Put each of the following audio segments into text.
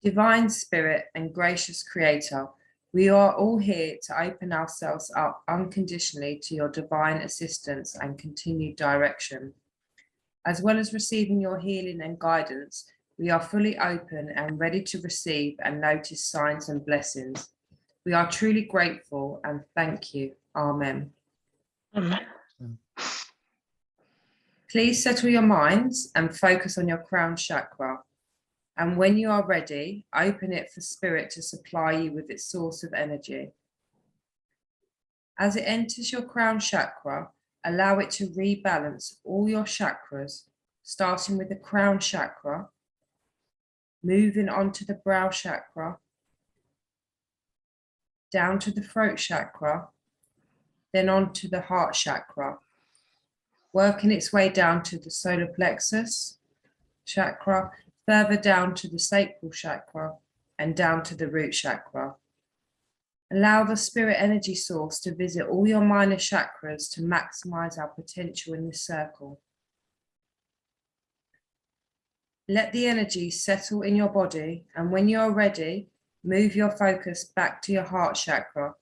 Divine Spirit and gracious Creator, we are all here to open ourselves up unconditionally to your divine assistance and continued direction. As well as receiving your healing and guidance, we are fully open and ready to receive and notice signs and blessings. We are truly grateful and thank you. Amen. Amen. Please settle your minds and focus on your crown chakra. And when you are ready, open it for Spirit to supply you with its source of energy. As it enters your crown chakra, allow it to rebalance all your chakras, starting with the crown chakra, moving on to the brow chakra, down to the throat chakra, then on to the heart chakra, working its way down to the solar plexus chakra, further down to the sacral chakra, and down to the root chakra. Allow the spirit energy source to visit all your minor chakras to maximize our potential in this circle. Let the energy settle in your body, and when you are ready, move your focus back to your heart chakra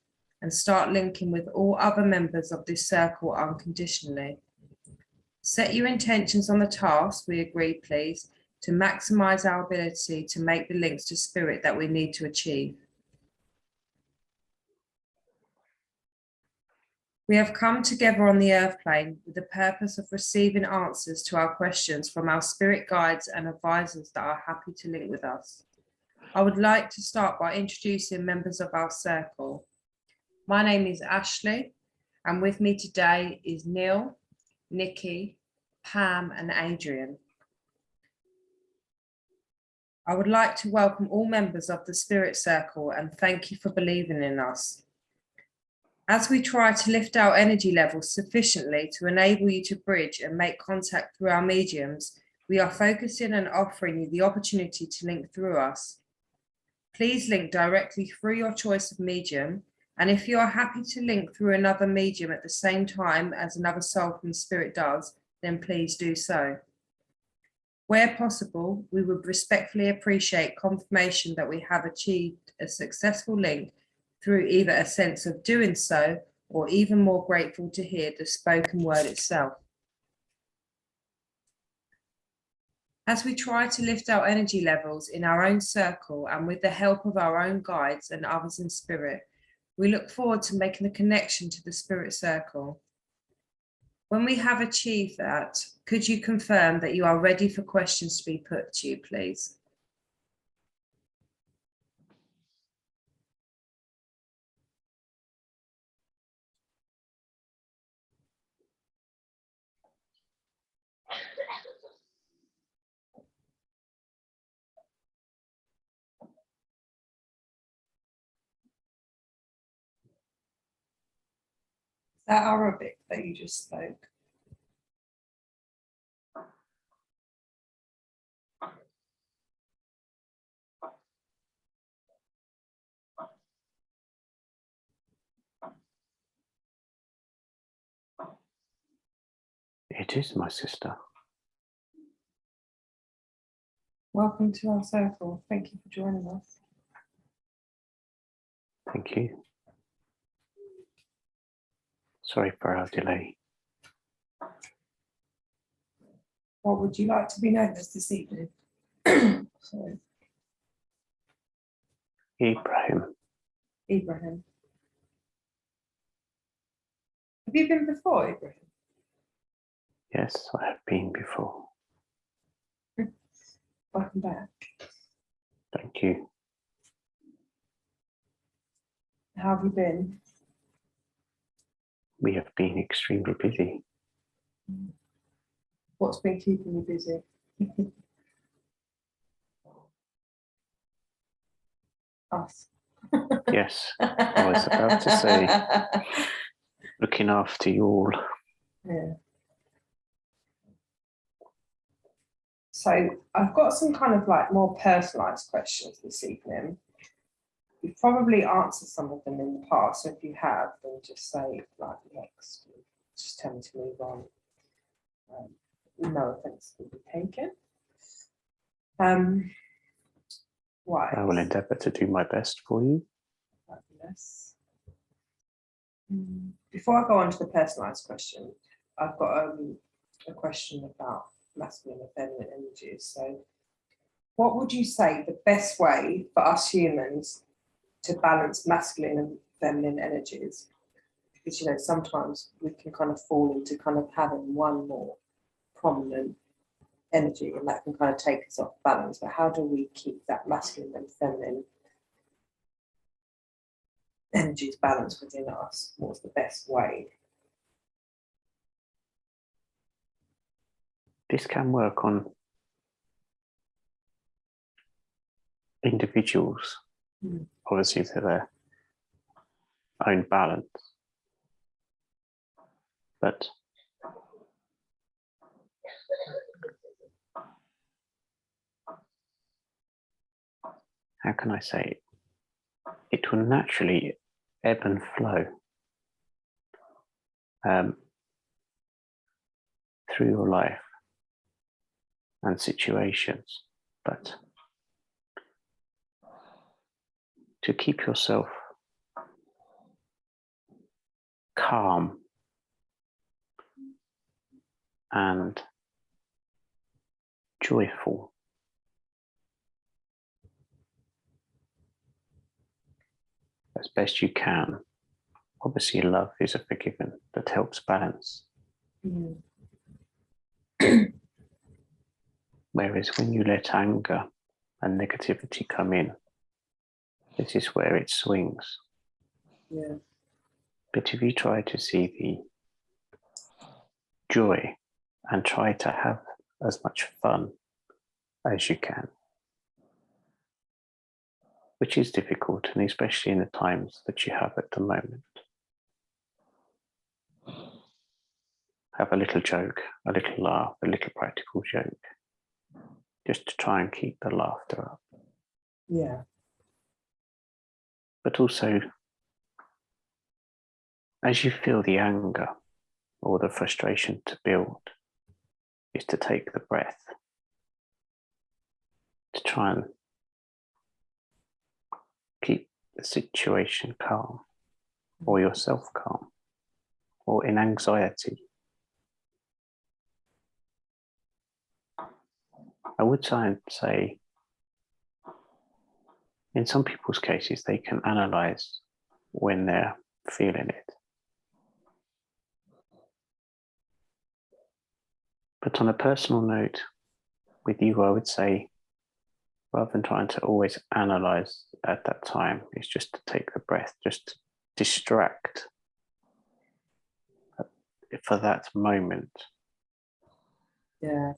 and start linking with all other members of this circle unconditionally. Set your intentions on the task we agreed, please, to maximize our ability to make the links to spirit that we need to achieve. We have come together on the earth plane with the purpose of receiving answers to our questions from our spirit guides and advisors that are happy to link with us. I would like to start by introducing members of our circle. My name is Ashley, and with me today is Neil, Nikki, Pam, and Adrian. I would like to welcome all members of the Spirit Circle and thank you for believing in us. As we try to lift our energy levels sufficiently to enable you to bridge and make contact through our mediums, we are focusing and offering you the opportunity to link through us. Please link directly through your choice of medium, and if you are happy to link through another medium at the same time as another soul from spirit does, then please do so. Where possible, we would respectfully appreciate confirmation that we have achieved a successful link through either a sense of doing so or even more grateful to hear the spoken word itself. As we try to lift our energy levels in our own circle and with the help of our own guides and others in spirit, we look forward to making a connection to the spirit circle. When we have achieved that, could you confirm that you are ready for questions to be put to you, please? Is that Arabic that you just spoke? It is, my sister. Welcome to our circle. Thank you for joining us. Thank you. Sorry for our delay. What would you like to be known as this evening? Sorry. Ibrahim. Ibrahim. Have you been before, Ibrahim? Yes, I have been before. Welcome back. Thank you. How have you been? We have been extremely busy. What's been keeping you busy? Us. Yes, I was about to say, looking after you all. Yeah. So I've got some kind of like more personalised questions this evening. You've probably answered some of them in the past, so if you have, then just say like next. Just tell me to move on. No offence will be taken. Right. I will endeavour to do my best for you. Fabulous. Before I go on to the personalised question, I've got a question about masculine and feminine energies. So, what would you say the best way for us humans to balance masculine and feminine energies? Because, you know, sometimes we can kind of fall into kind of having one more prominent energy, and that can kind of take us off balance. But how do we keep that masculine and feminine energies balanced within us? What's the best way? This can work on individuals, obviously, to their own balance. But how can I say it? It will naturally ebb and flow through your life and situations. But to keep yourself calm and joyful, as best you can. Obviously, love is a forgiven that helps balance. Whereas when you let anger and negativity come in, this is where it swings. Yeah. But if you try to see the joy and try to have as much fun as you can, which is difficult, and especially in the times that you have at the moment. Have a little joke, a little laugh, a little practical joke, just to try and keep the laughter up. Yeah. But also, as you feel the anger or the frustration to build, is to take the breath, to try and keep the situation calm, or yourself calm, or in anxiety. I would try and say, in some people's cases, they can analyze when they're feeling it. But on a personal note, with you, I would say, rather than trying to always analyze at that time, it's just to take the breath, just to distract for that moment. Yeah.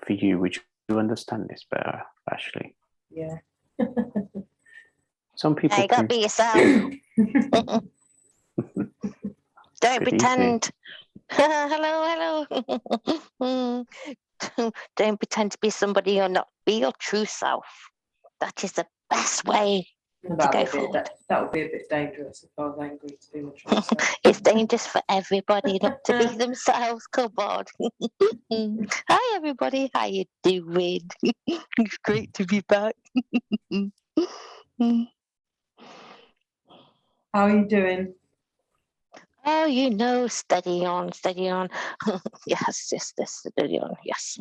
For you, would you understand this better, Ashley? Yeah. Some people you got to be yourself. Don't Good pretend. Hello. Don't pretend to be somebody you're not. Be your true self. That is the best way to go forward. That would be a bit dangerous if I was angry to be my true self. It's dangerous for everybody not to be themselves. Come on. Hi, everybody. How you doing? It's great to be back. How are you doing? Oh, you know, steady on. Yes, steady on. Yes.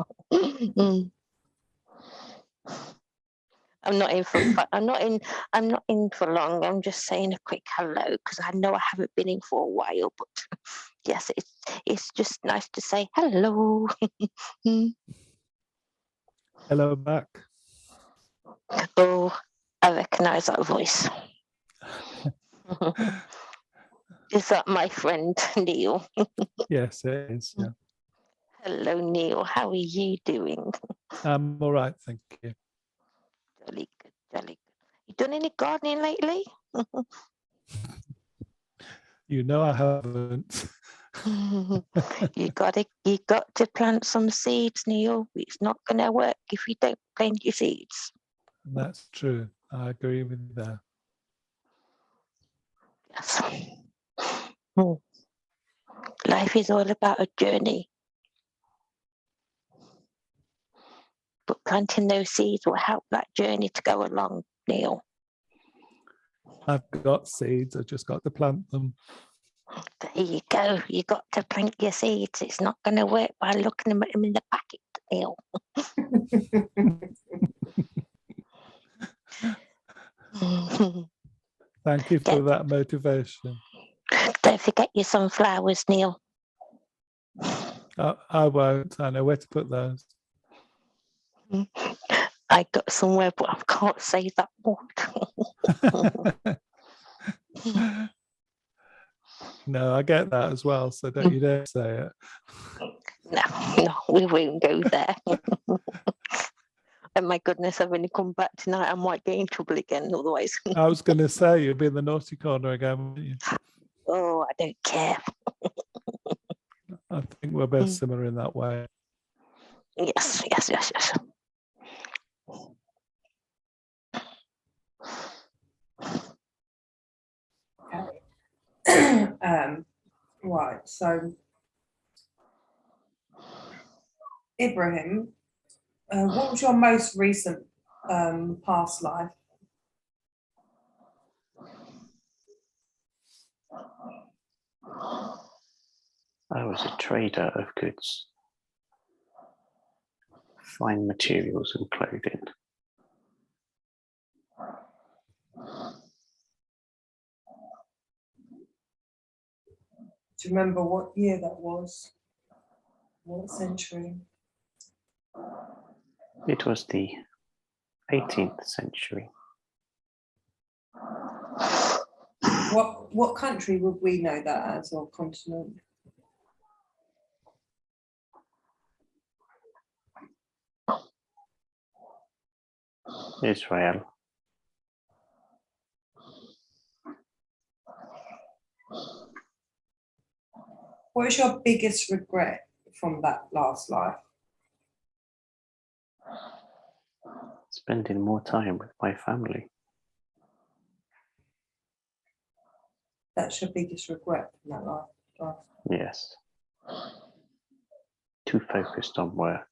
I'm not in for long. I'm just saying a quick hello because I know I haven't been in for a while. But yes, it's just nice to say hello. Hello back. Oh, I recognise that voice. Is that my friend Neil? Yes, it is. Yeah. Hello, Neil. How are you doing? I'm all right, thank you. Jolly good. You done any gardening lately? You know I haven't. You got to plant some seeds, Neil. It's not going to work if you don't plant your seeds. That's true. I agree with that. Yes. Life is all about a journey. But planting those seeds will help that journey to go along, Neil. I've got seeds. I just got to plant them. There you go. You got to plant your seeds. It's not going to work by looking at them in the packet, Neil. Thank you for that motivation. Don't forget your sunflowers, Neil. I won't. I know where to put those. I got somewhere, but I can't say that word. No, I get that as well. So don't you dare say it. No, we won't go there. And my goodness, I've only come back tonight. I might get in trouble again otherwise. I was going to say you'd be in the naughty corner again, wouldn't you? Oh, I don't care. I think we're both similar in that way. Yes. Right, so Ibrahim, what was your most recent past life? I was a trader of goods, fine materials and clothing. Do you remember what year that was? What century? It was the 18th century. What country would we know that as, or continent? Israel. What is your biggest regret from that last life? Spending more time with my family. That's your biggest regret from that life? Yes. Too focused on work.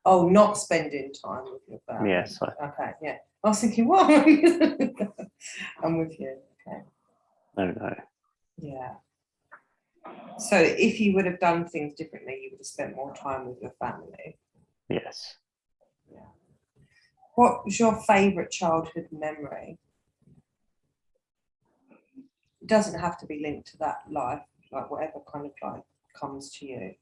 Oh, not spending time with your family. Yes. Okay, yeah. I was thinking, what? I'm with you. Okay. No. Yeah. So if you would have done things differently, you would have spent more time with your family. Yes. Yeah. What was your favourite childhood memory? It doesn't have to be linked to that life, like whatever kind of life comes to you.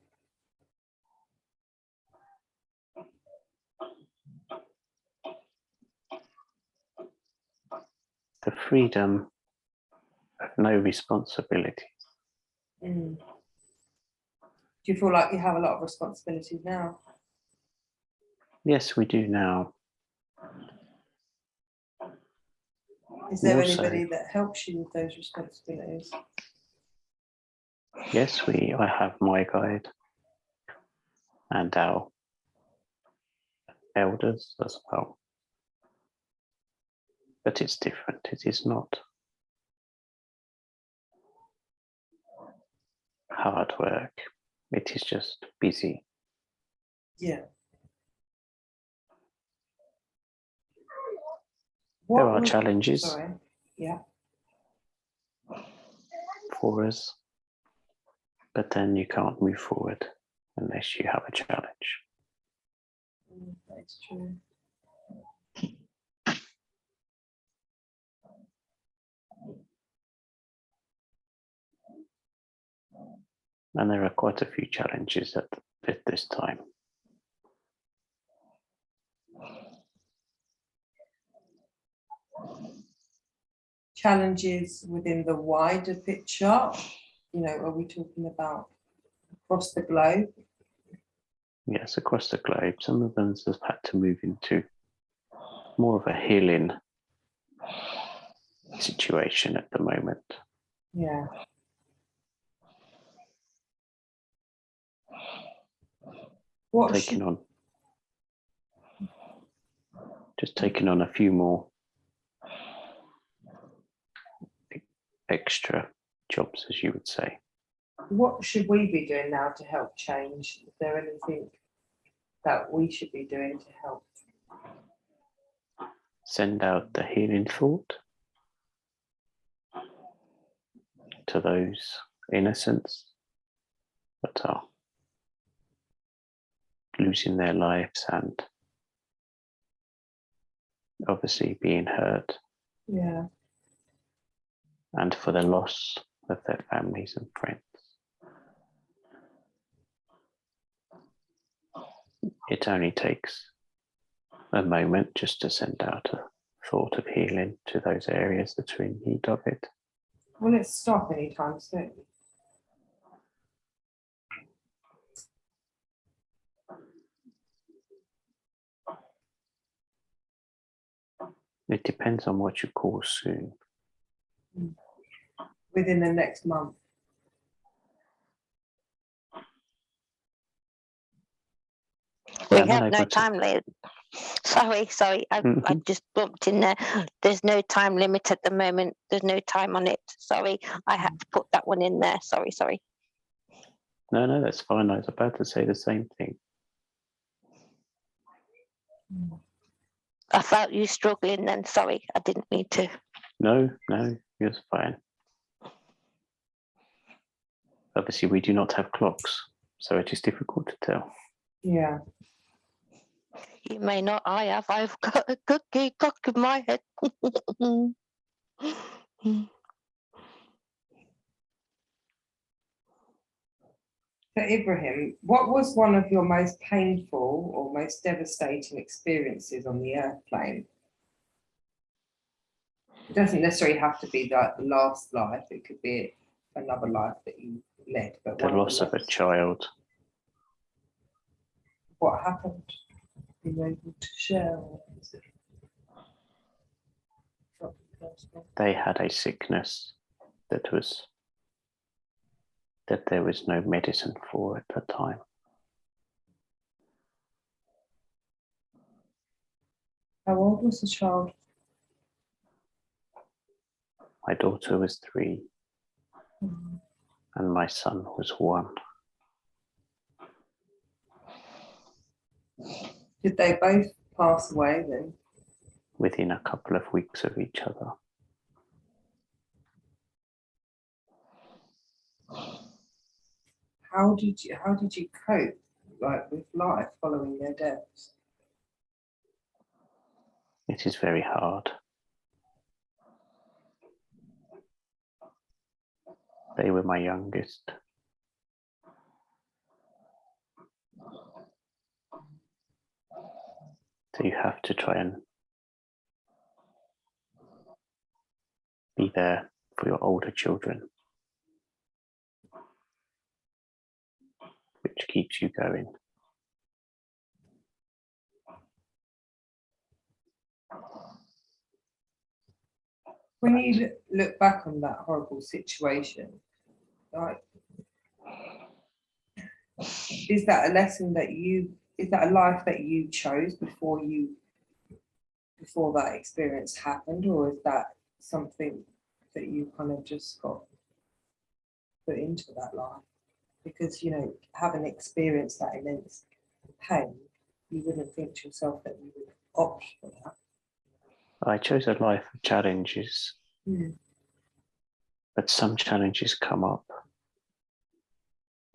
The freedom of no responsibility. Do you feel like you have a lot of responsibilities now? Yes, we do now. Is there More so. anybody that helps you with those responsibilities? Yes, I have my guide and our elders as well. But it's different. It is not hard work. It is just busy. Yeah. There are challenges Sorry. Yeah. for us, but then you can't move forward unless you have a challenge. That's true. And there are quite a few challenges at this time. Challenges within the wider picture, are we talking about across the globe? Yes, across the globe. Some of them have had to move into more of a healing situation at the moment. Yeah. Taking on a few more extra jobs, as you would say. What should we be doing now to help change? Is there anything that we should be doing to help? Send out the healing thought to those innocents that are losing their lives and obviously being hurt, Yeah. and for the loss of their families and friends. It only takes a moment just to send out a thought of healing to those areas that are in need of it. Will it stop anytime soon? It depends on what you call soon. Within the next month? We I'm have unable no to- time limit. Sorry, I Mhm. just bumped in there. There's no time limit at the moment. There's no time on it. Sorry, I had to put that one in there. Sorry. No, that's fine. I was about to say the same thing. I felt you struggling then. Sorry, I didn't mean to. No, you're fine. Obviously, we do not have clocks, so it is difficult to tell. Yeah. You may not. I have. I've got a cookie clock in my head. So Ibrahim, what was one of your most painful or most devastating experiences on the earth plane? It doesn't necessarily have to be like the last life. It could be another life that you led. But The one loss of a child. What happened? Are you able to share? Or is it something personal? They had a sickness that there was no medicine for at the time. How old was the child? My daughter was 3 and my son was 1. Did they both pass away then? Within a couple of weeks of each other. How did you cope like with life following their deaths? It is very hard. They were my youngest. So you have to try and be there for your older children, which keeps you going. When you look back on that horrible situation, like, is that a lesson that is that a life that you chose before that experience happened, or is that something that you kind of just got put into that life? Because, having experienced that immense pain, you wouldn't think to yourself that you would opt for that. I chose a life of challenges, but some challenges come up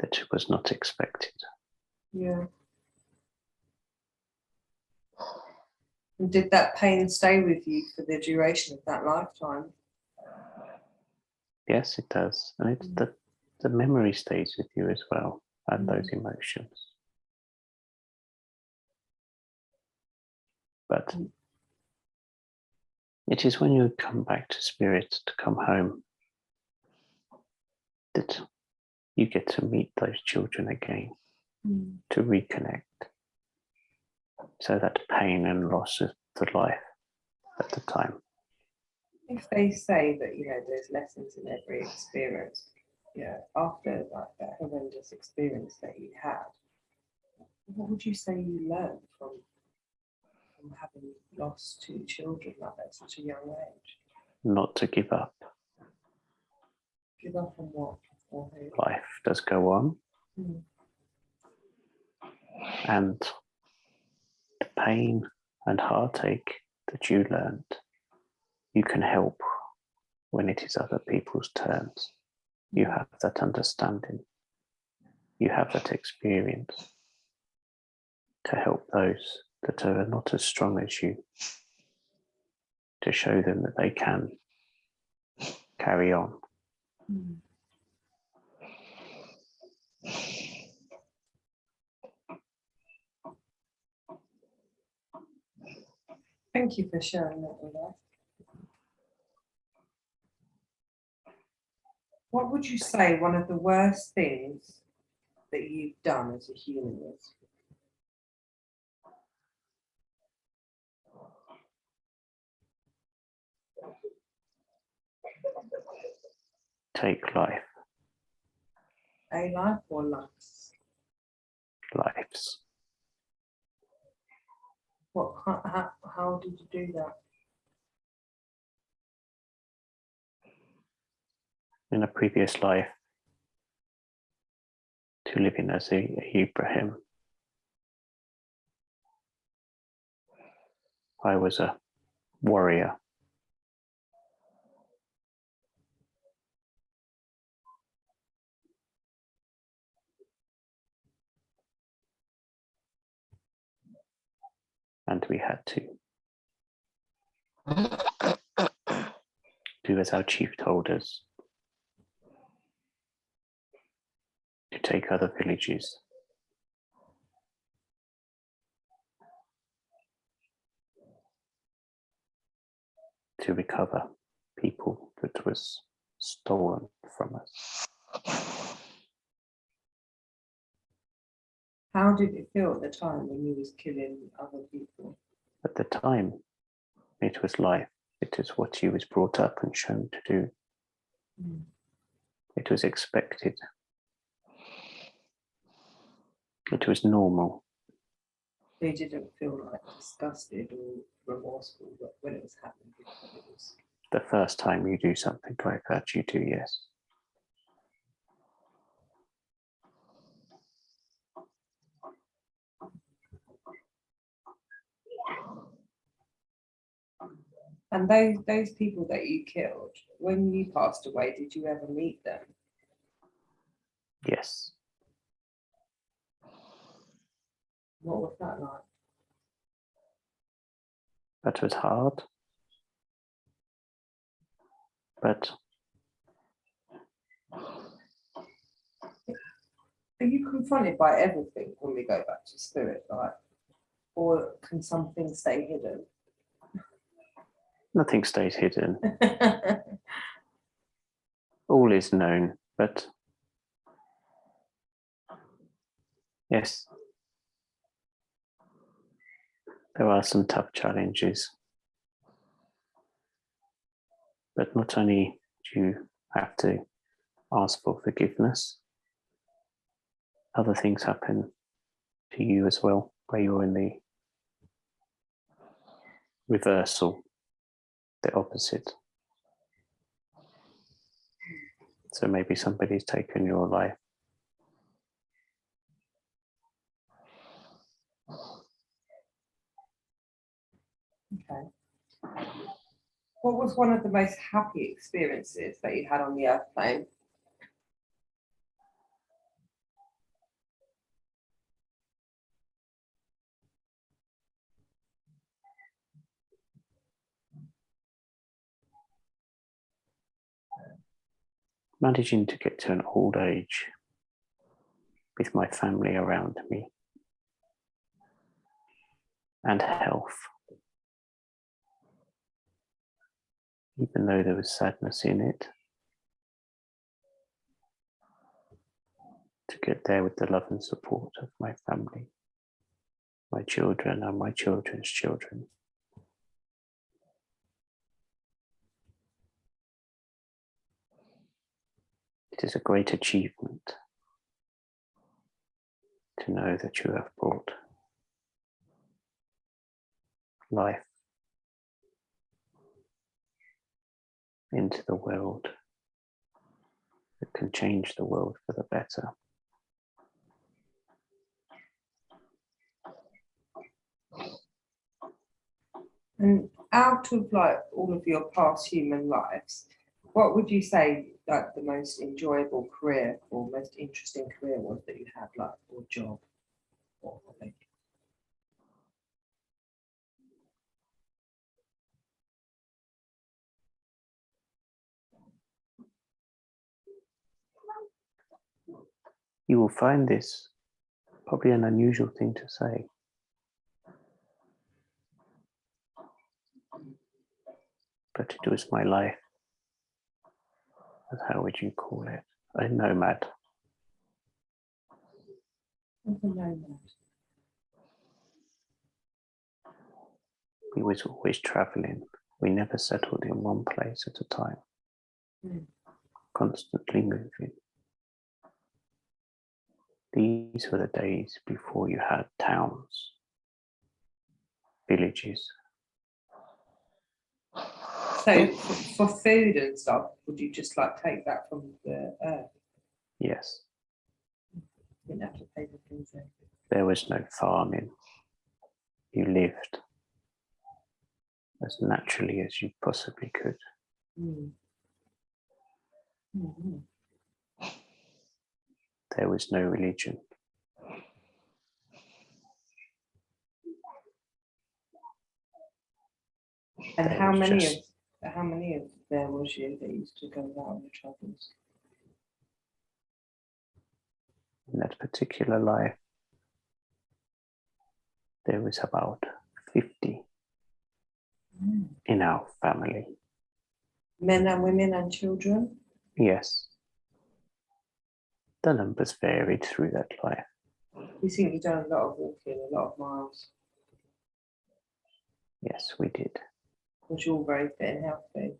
that was not expected. Yeah. And did that pain stay with you for the duration of that lifetime? Yes, it does. And it's the memory stays with you as well, and those emotions. But it is when you come back to spirit, to come home, that you get to meet those children again, to reconnect. So that pain and loss of the life at the time. If they say that, there's lessons in every experience, after like that horrendous experience that you had, what would you say you learned from having lost 2 children like at such a young age? Not to give up. Give up on what? Or who? Life does go on. And pain and heartache that you learned, you can help when it is other people's turns. You have that understanding. You have that experience to help those that are not as strong as you, to show them that they can carry on. Thank you for sharing that with us. What would you say one of the worst things that you've done as a human is? Take life, A life or lives? lives. How did you do that? In a previous life, to living as a Ibrahim, I was a warrior. And we had to do as our chief told us, to take other villages, to recover people that was stolen from us. How did it feel at the time when you was killing other people? At the time, it was life. It is what he was brought up and shown to do. It was expected. It was normal. They didn't feel like disgusted or remorseful when it was happening. Because it was... The first time you do something like that, you do, yes. And those people that you killed, when you passed away, did you ever meet them? Yes. What was that like? That was hard. But Are you confronted by everything when we go back to spirit, like, or can something stay hidden? nothing stays hidden. All is known, but yes, there are some tough challenges. But not only do you have to ask for forgiveness, other things happen to you as well, where you're in the reversal, the opposite. So maybe somebody's taken your life. Okay. What was one of the most happy experiences that you had on the earth plane? Managing to get to an old age with my family around me and health. Even though there was sadness in it, to get there with the love and support of my family, my children and my children's children. It is a great achievement to know that you have brought life into the world that can change the world for the better. And out of like all of your past human lives, what would you say like the most enjoyable career or most interesting career was that you had, like, or job or hobby? You will find this probably an unusual thing to say. But it was my life. How would you call it? A nomad. What's a nomad? We was always traveling. We never settled in one place at a time. Mm. Constantly moving. These were the days before you had towns, villages. So for food and stuff, would you just like take that from the earth? Yes, You didn't have to pay the things in. there was no farming. You lived as naturally as you possibly could. Mm. Mhm. There was no religion. And There how was many just- of there was you that used to go out on the travels? In that particular life, there was about 50 in our family. Men and women and children? Yes. The numbers varied through that life. You think you've done a lot of walking, a lot of miles? Yes, we did. Was you all very fit and healthy?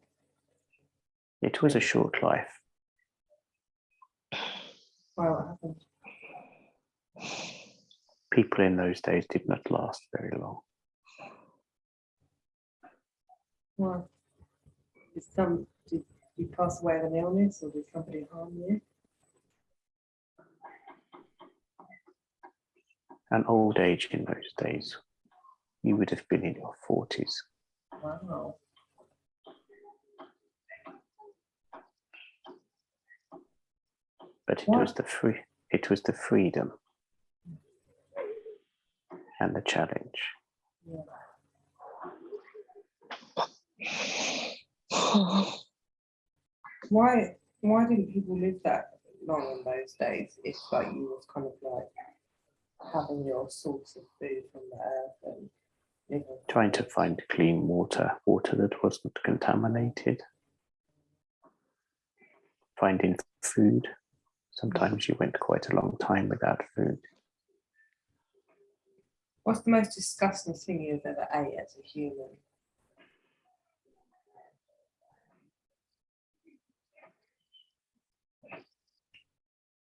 It was a short life. Why, what happened? People in those days did not last very long. Why? Did you pass away of an illness, or did somebody harm you? An old age in those days, you would have been in your 40s. Wow. But it What? was the freedom and the challenge. Yeah. Why didn't people live that long in those days if like you was kind of like having your source of food from the earth and living? Trying to find clean water that wasn't contaminated. Finding food. Sometimes you went quite a long time without food. What's the most disgusting thing you've ever ate as a human?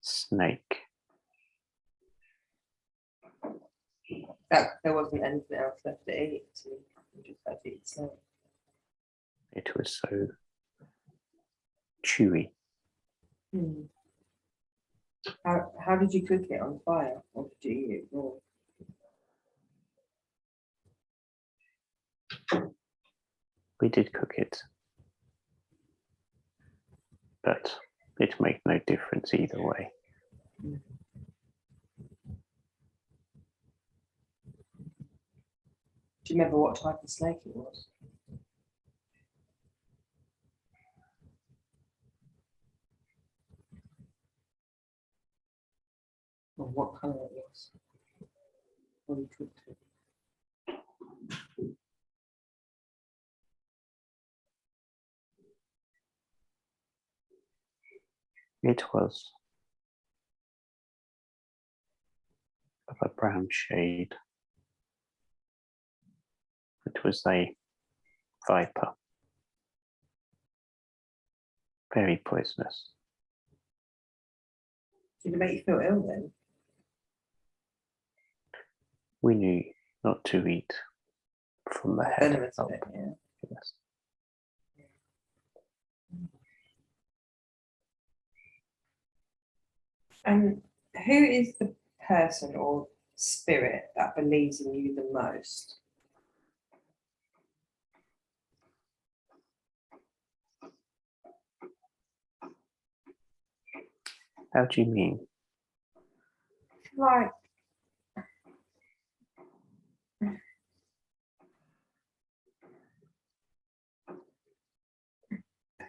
Snake. That there wasn't anything else left to eat, so you just had to eat snake. It was so chewy. Hmm. How did you cook it on fire, or did you eat it raw? We did cook it, but it made no difference either way. Do you remember what type of snake it was? Or what colour it was? When you cooked it? It was of a brown shade. It was a viper. Very poisonous. Did it make you feel ill then? We knew not to eat from the head Venomous up. of it, yeah. Yes. And who is the person or spirit that believes in you the most? How do you mean? Like,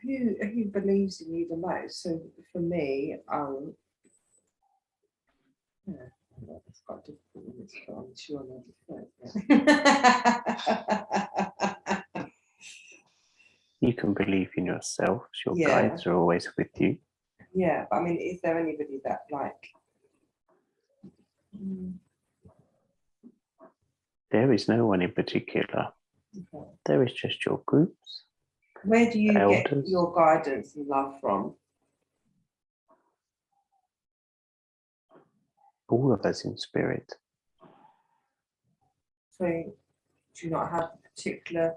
who believes in you the most? So for me, yeah, well, it's quite difficult when it's put on sure not. You can believe in yourself. Your Yeah. guides are always with you. Yeah, but I mean, is there anybody that like? There is no one in particular. Okay. There is just your groups. Where do you get Elders. your guidance and love from? All of us in spirit. So, do you not have a particular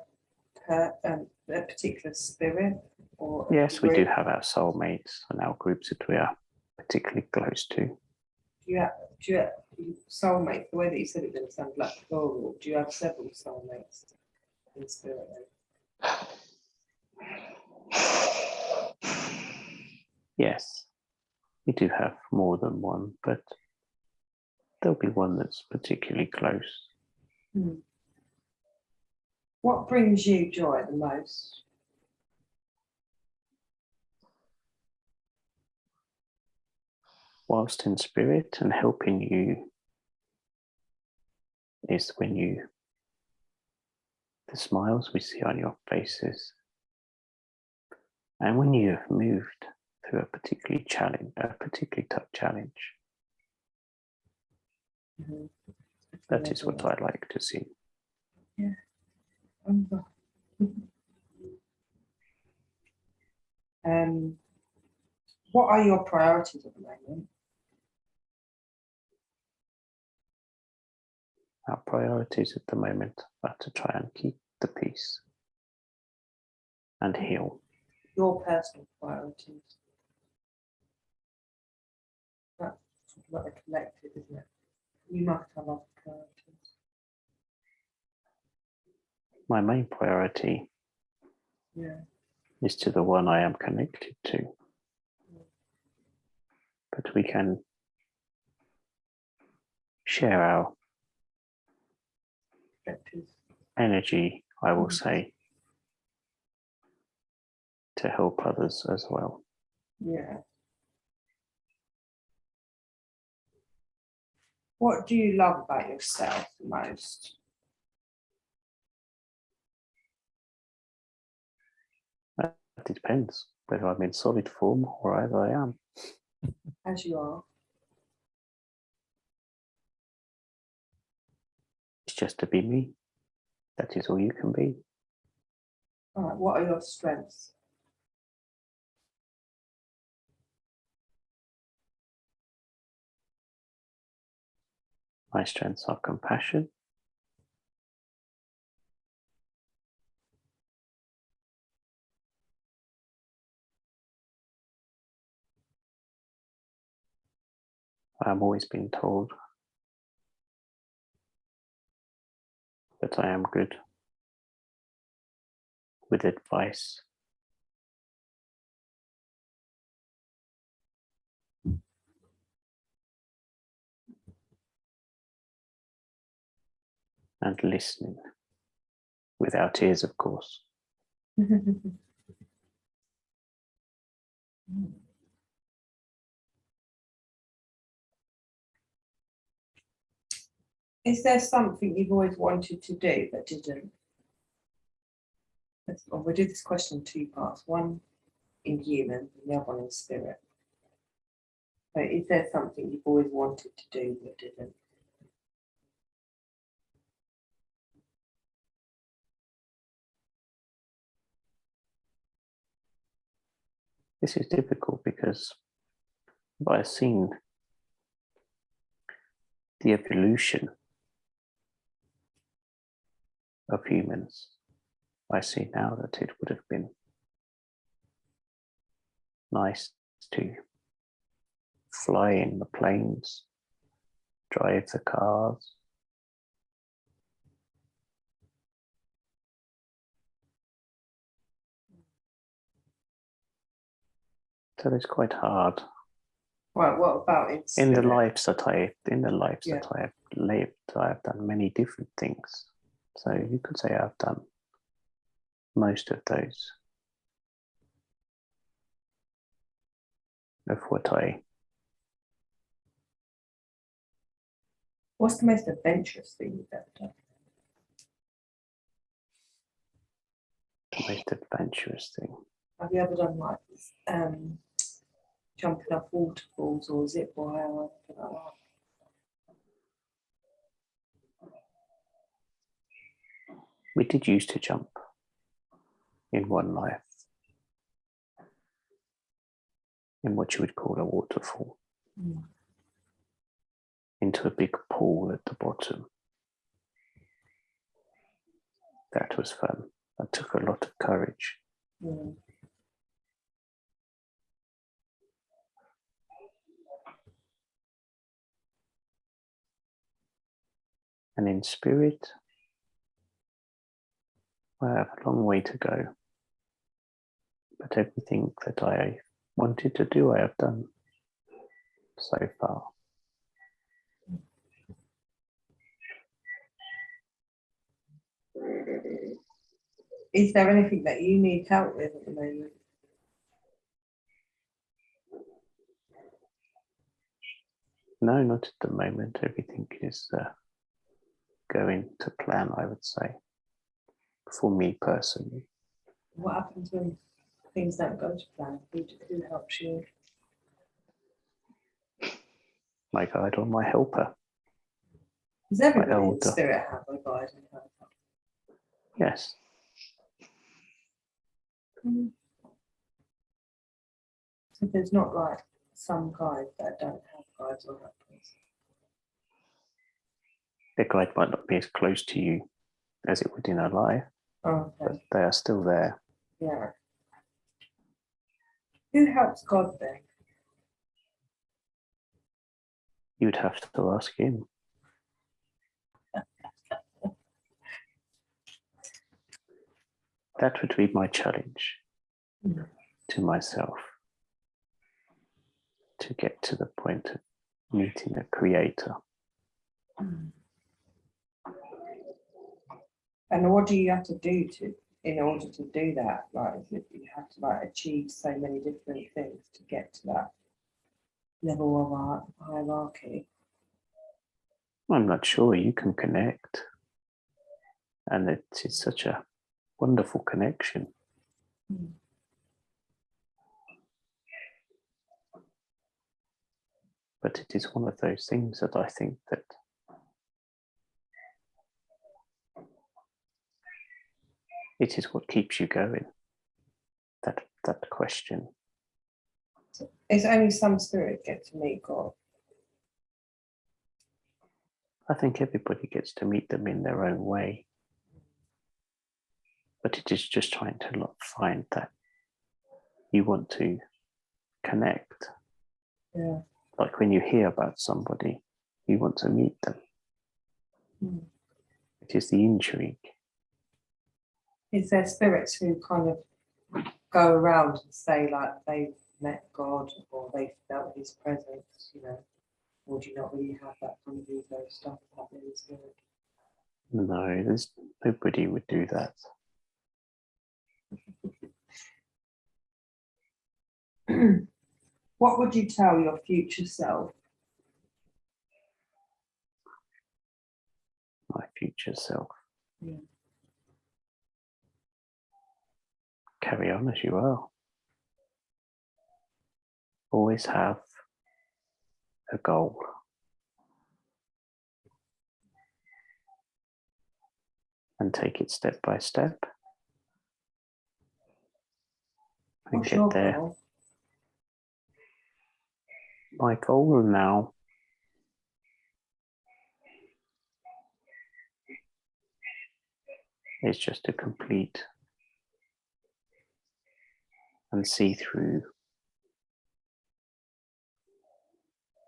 spirit or? Yes, we do group? have our soulmates and our groups that we are particularly close to. Do you have soulmates? The way that you said it didn't sound like plural. Do you have several soulmates in spirit? Yes, we do have more than one, but there'll be one that's particularly close. What brings you joy the most? Whilst in spirit and helping you is when the smiles we see on your faces, and when you have moved through a particularly tough challenge. That is what I like to see. Yeah. What are your priorities at the moment? Our priorities at the moment are to try and keep the peace and heal. Your personal priorities. That's what they're collective, isn't it? You must have other priorities. My main priority is to the one I am connected to. But we can share our energy, I will say, to help others as well. Yeah. What do you love about yourself the most? It depends whether I'm in solid form or as I am. As you are. It's just to be me. That is all you can be. All right, what are your strengths? My strengths are compassion, I'm always being told that I am good with advice. And listening, without ears, of course. Is there something you've always wanted to do but didn't? We'll do this question in two parts, one in human and the other one in spirit. So is there something you've always wanted to do but didn't? This is difficult because I've seen the evolution of humans. I see now that it would have been nice to fly in the planes, drive the cars, so it's quite hard Right, what about in In the spirit? lives that Yeah. I have lived, I have done many different things. So you could say I've done most of those of what I. What's the most adventurous thing you've ever done? The most adventurous thing. Have you ever done like jumping off waterfalls or zip wire or anything like that? We did used to jump in one life in what you would call a waterfall into a big pool at the bottom. That was fun. That took a lot of courage. Mm. And in spirit, I have a long way to go. But everything that I wanted to do, I have done so far. Is there anything that you need help with at the moment? No, not at the moment. Everything is going to plan, I would say, for me personally. What happens when things don't go to plan? Who helps you? My guide or my helper. Does everybody in elder. spirit have a guide and helper? Yes. So there's not like some guides that don't have guides or helpers. The guide might not be as close to you as it would in a life, Oh, but okay. they are still there. Yeah. Who helps God then? You'd have to ask him. That would be my challenge to myself, to get to the point of meeting a creator. And what do you have to do in order to do that? Like, is it, you have to like achieve so many different things to get to that level of hierarchy. I'm not sure. You can connect, and it's such a wonderful connection. But it is one of those things that I think that it is what keeps you going. That question. It's only some spirit get to meet God. I think everybody gets to meet them in their own way. But it is just trying to find that you want to connect. Yeah. Like when you hear about somebody, you want to meet them. It is the intrigue. Is there spirits who kind of go around and say like they've met God or they felt his presence, you know? Or do you not really have that kind of ego stuff happening in spirit? No, there's nobody would do that. What would you tell your future self? My future self. Yeah. Carry on as you are. Always have a goal. And take it step by step. And What's get your there. goal? My goal now is just to complete and see through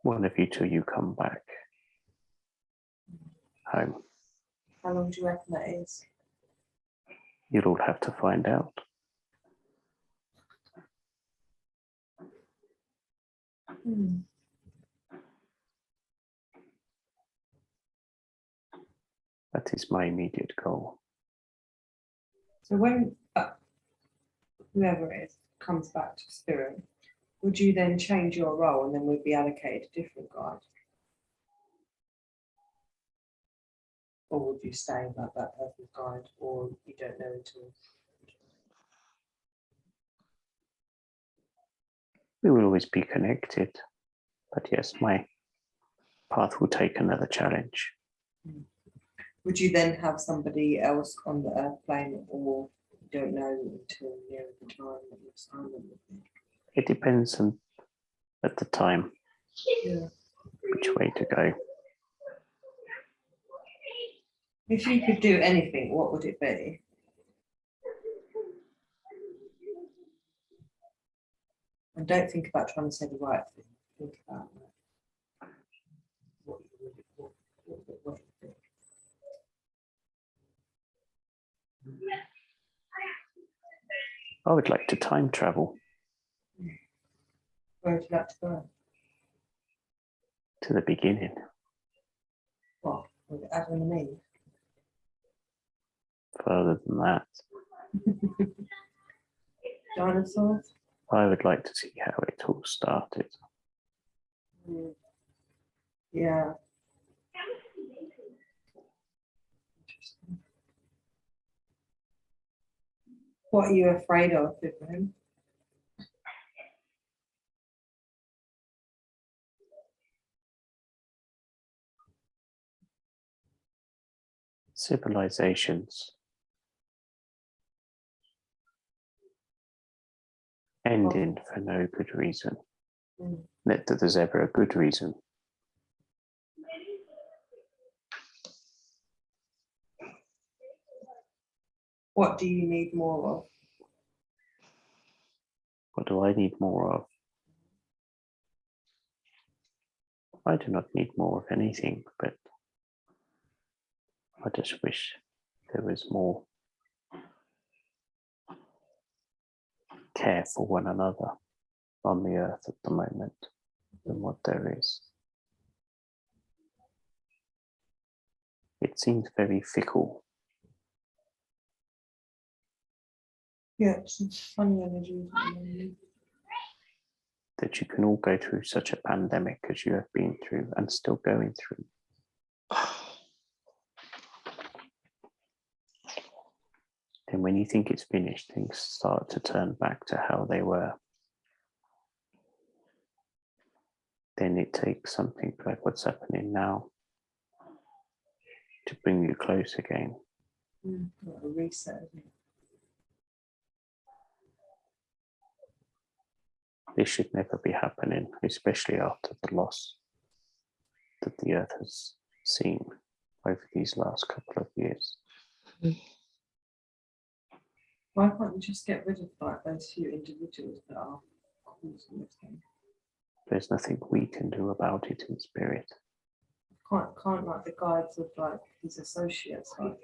one of you till you come back home. How long do you reckon that is? You'll all have to find out. That is my immediate goal. So when whoever it is comes back to spirit, would you then change your role and then we'd be allocated a different guide? Or would you stay like that person's guide, or you don't know until? We will always be connected, but yes, my path will take another challenge. Would you then have somebody else on the earth plane, or you don't know until near the time that your assignment would be? It depends on at the time Yeah. which way to go. If you could do anything, what would it be? And don't think about trying to say the right thing. Think about what you would, what you think. I would like to time travel Where would you like to go? to the beginning, What? Was it Adam and Eve? further than that. Dinosaurs? I would like to see how it all started. Yeah. What are you afraid of, Ibrahim? Civilizations ending for no good reason. Not that there's ever a good reason. What do you need more of? What do I need more of? I do not need more of anything, but I just wish there was more care for one another on the earth at the moment than what there is. It seems very fickle. Yeah, some funny energy. That you can all go through such a pandemic as you have been through and still going through. Then when you think it's finished, things start to turn back to how they were. Then it takes something like what's happening now to bring you close again. Like a reset, isn't it? This should never be happening, especially after the loss that the earth has seen over these last couple of years. Why can't you just get rid of like those few individuals that are causing this thing? There's nothing we can do about it in spirit. Can't like the guides of like his associates like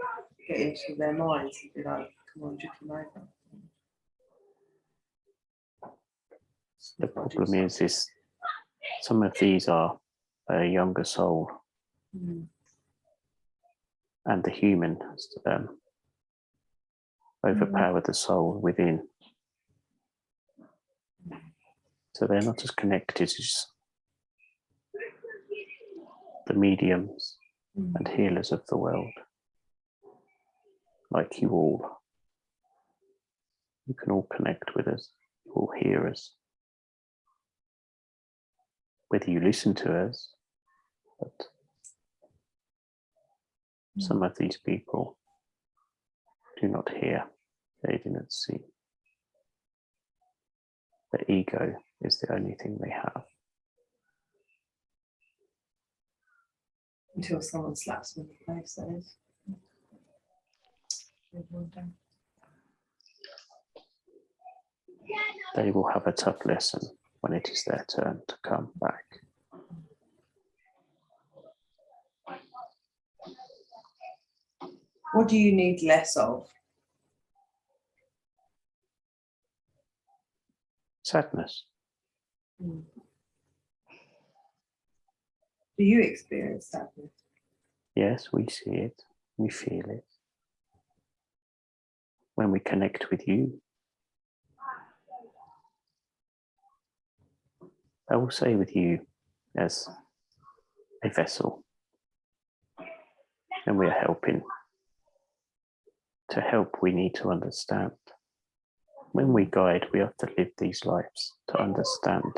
get into their minds and be like, come on, juke him over. The problem is some of these are a younger soul, and the human overpower the soul within. So they're not as connected as the mediums and healers of the world. Like you all. You can all connect with us, you all hear us. Whether you listen to us, but some of these people do not hear, they do not see. The ego is the only thing they have. Until someone slaps them in the face, that is. They will have a tough lesson when it is their turn to come back. What do you need less of? Sadness. Do you experience sadness? Yes, we see it. we feel it. When we connect with you, I will say with you as a vessel, and we are helping. To help, we need to understand. When we guide, we have to live these lives to understand.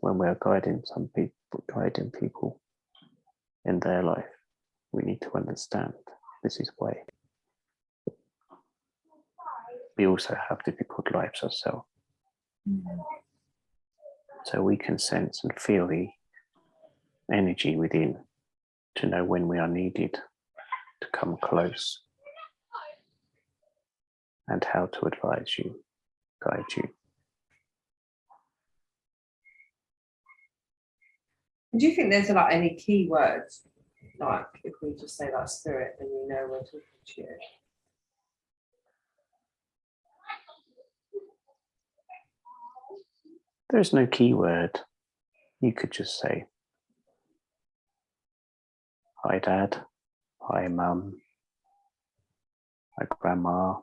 When we are guiding people in their life, we need to understand this is why. We also have difficult lives ourselves. So we can sense and feel the energy within to know when we are needed to come close and how to advise you, guide you. Do you think there's like any key words? Like if we just say like spirit, then you know we're talking to you. There's no key word. You could just say, hi Dad, hi Mum, hi Grandma.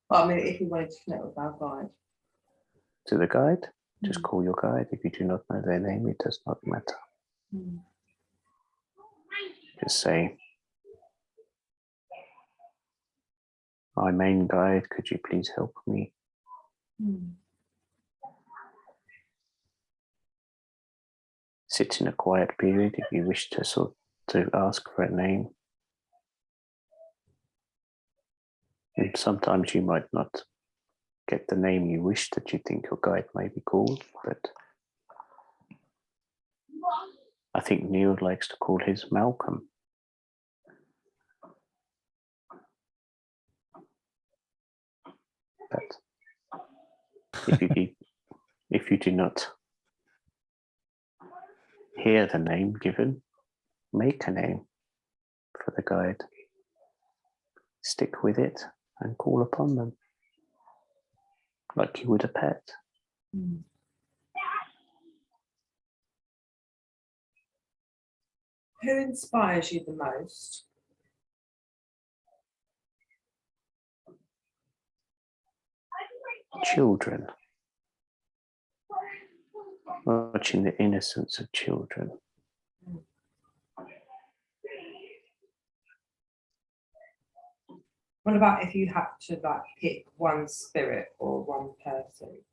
Well, I mean, if you wanted to connect with our guide. To the guide, just call your guide. If you do not know their name, it does not matter. Just say, my main guide, could you please help me? Sit in a quiet period if you wish to ask for a name. And sometimes you might not get the name you wish that you think your guide may be called, but I think Neil likes to call his Malcolm. But if you do not hear the name given, make a name for the guide. Stick with it and call upon them like you would a pet. Who inspires you the most? Children. Watching the innocence of children. What about if you had to like pick one spirit or one person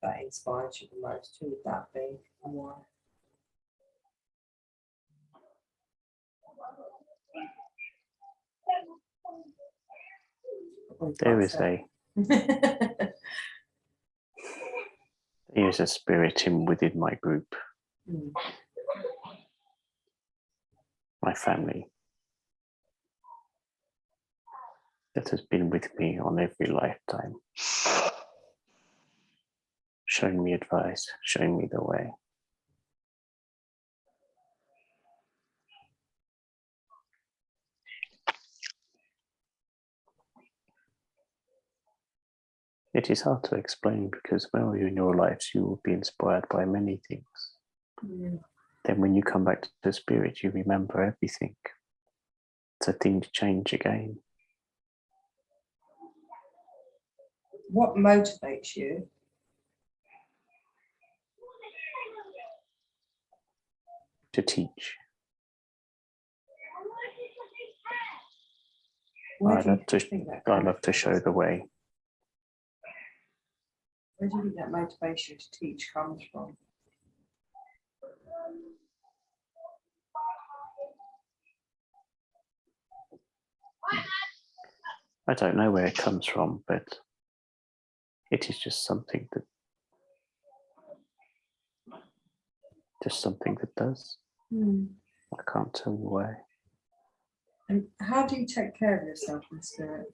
that inspires you the most? Who would that be and why? There is a spirit within my group, my family, that has been with me on every lifetime, showing me advice, showing me the way. It is hard to explain because while you're in your lives, you will be inspired by many things. Then when you come back to the spirit, you remember everything. So things change again. What motivates you? To teach. I love to show the way. Where do you think that motivation to teach comes from? I don't know where it comes from, but it is just something that does. I can't tell you why. And how do you take care of yourself in spirit?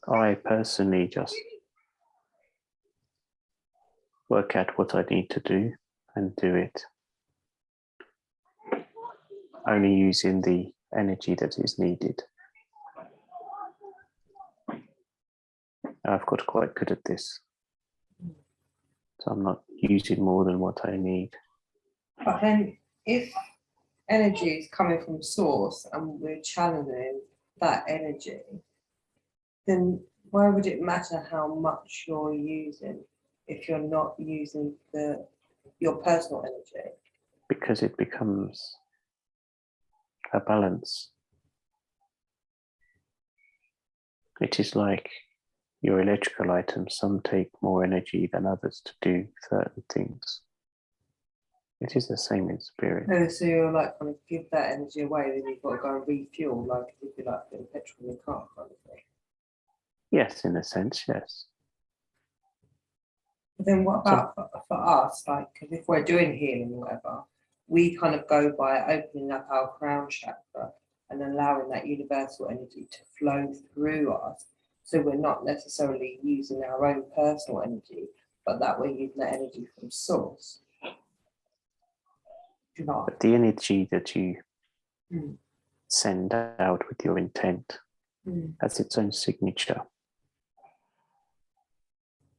I personally just work out what I need to do and do it. Only using the energy that is needed. I've got quite good at this. So I'm not using more than what I need. But then if energy is coming from source and we're channeling that energy, then why would it matter how much you're using if you're not using your personal energy? Because it becomes a balance. It is like your electrical items. Some take more energy than others to do certain things. It is the same in spirit. Oh, so you're like kind of give that energy away, then you've got to go and refuel, like if you like putting petrol in your car kind of thing. Yes, in a sense, yes. But then what about for us, like, 'cause if we're doing healing or whatever, we kind of go by opening up our crown chakra and allowing that universal energy to flow through us. So we're not necessarily using our own personal energy, but that we're using that energy from source. Do you know? But the energy that you Mm. send out with your intent has its own signature.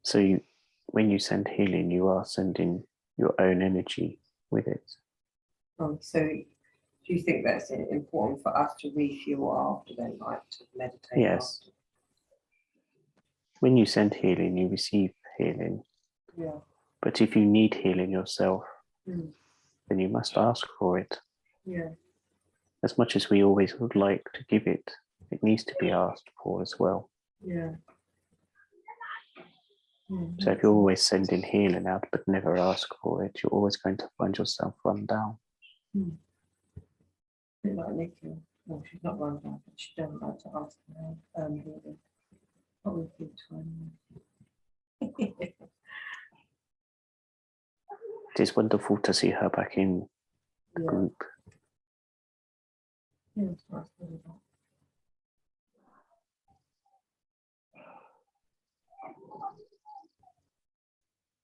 So when you send healing, you are sending your own energy with it. So do you think that's important for us to refuel after then, like to meditate? Yes. After? When you send healing, you receive healing. Yeah. But if you need healing yourself, Mm. then you must ask for it. Yeah. As much as we always would like to give it, it needs to be asked for as well. Yeah. So if you're always sending healing out but never ask for it, you're always going to find yourself run down. A bit like Nikki. Well, she's not run down, but she doesn't like to ask for healing. Probably a good time. It is wonderful to see her back in the group. Yeah, it's nice to do that.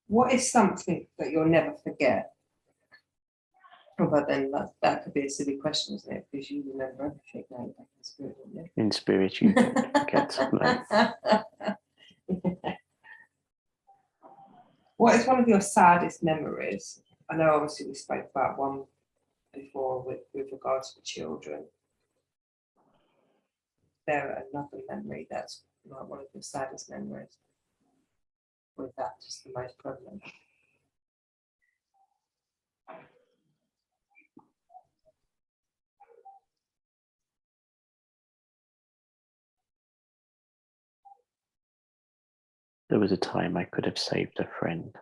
What is something that you'll never forget? Oh, but then that could be a silly question, isn't it? Because you remember everything now you're back in spirit, don't you? In spirit, you don't forget. No. What is one of your saddest memories? I know obviously we spoke about one before with regards to children. There another memory that's like one of your saddest memories? With that just the most prevalent? There was a time I could have saved a friend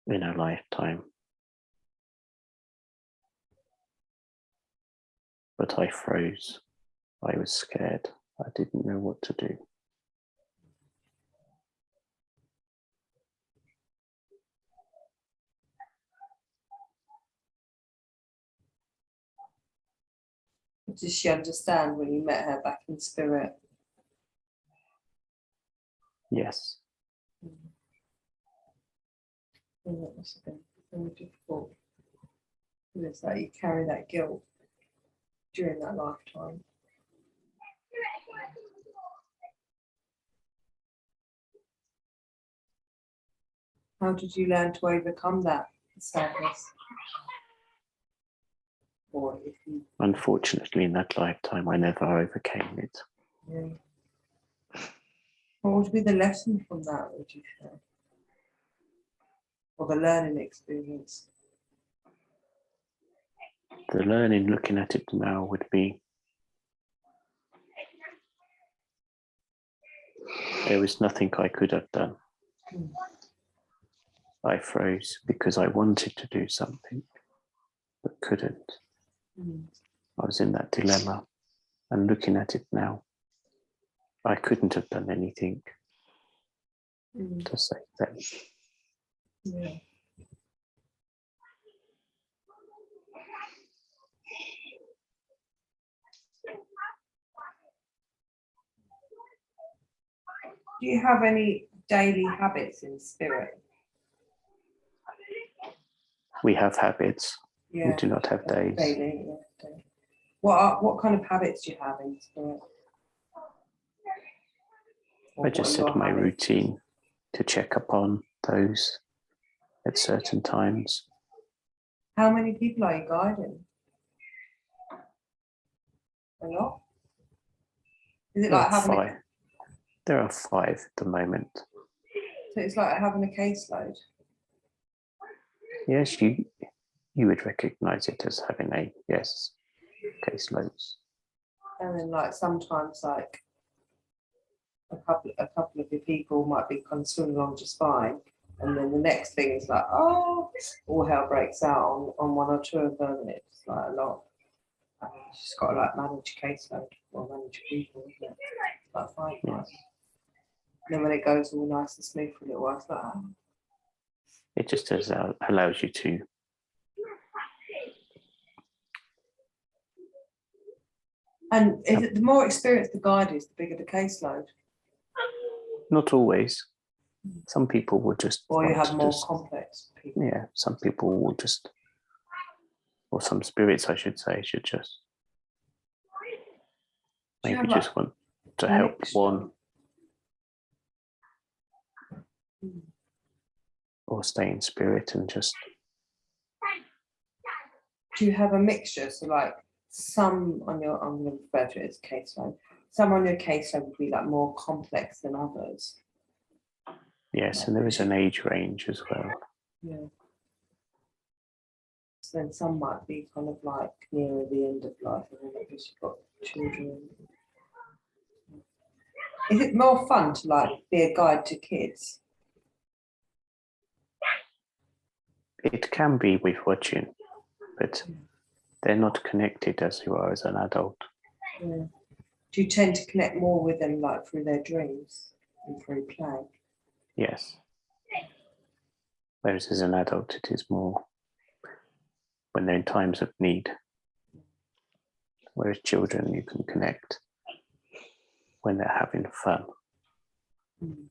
in a lifetime. But I froze. I was scared. I didn't know what to do. Did she understand when you met her back in spirit? Yes. That must have been very difficult. It's like you carry that guilt during that lifetime. How did you learn to overcome that sadness? Or if you, Unfortunately, in that lifetime, I never overcame it. yeah. What would be the lesson from that, would you say? Or the learning experience? The learning, looking at it now, would be there was nothing I could have done. I froze because I wanted to do something, but couldn't. I was in that dilemma, and looking at it now, I couldn't have done anything to save them. Yeah. Do you have any daily habits in spirit? We have habits. Yeah. We do not have days. Daily, yeah, daily. What kind of habits do you have in spirit? Or I what just are set your my habits? routine to check upon those at certain times. How many people are you guiding? A lot? Is it There like are having a, five. There are 5 at the moment. so it's like having a caseload? Yes, you would recognise it as having a caseloads. And then like sometimes like a couple of your people might be kind of swimming along just fine. And then the next thing is like, oh, all hell breaks out on 1 or 2 of them, and it's like a lot. You just got to like manage caseload or manage people, isn't it? Like 5 Yes. months. Then when it goes all nice and smooth for a little while, it's like, oh. It just allows you to And is it the more experienced the guide is, the bigger the caseload? not always. Some people will just Or you want have to more just, complex people? yeah, some people will just, or some spirits I should say, should just Do you maybe have, just want to help mixture? one Mm. or stay in spirit and just, Do you have a mixture? So like some on your, I'm going to refer to it as caseload. Some on your caseload would be like more complex than others. yes, and there is an age range as well. Yeah. So then some might be kind of like nearer the end of life, and then because you've got children. Is it more fun to like be a guide to kids? It can be with watching, but they're not connected as you are as an adult. Yeah. Do you tend to connect more with them like through their dreams and through play? Yes. Whereas as an adult, it is more when they're in times of need. Whereas children, you can connect when they're having fun. Mm.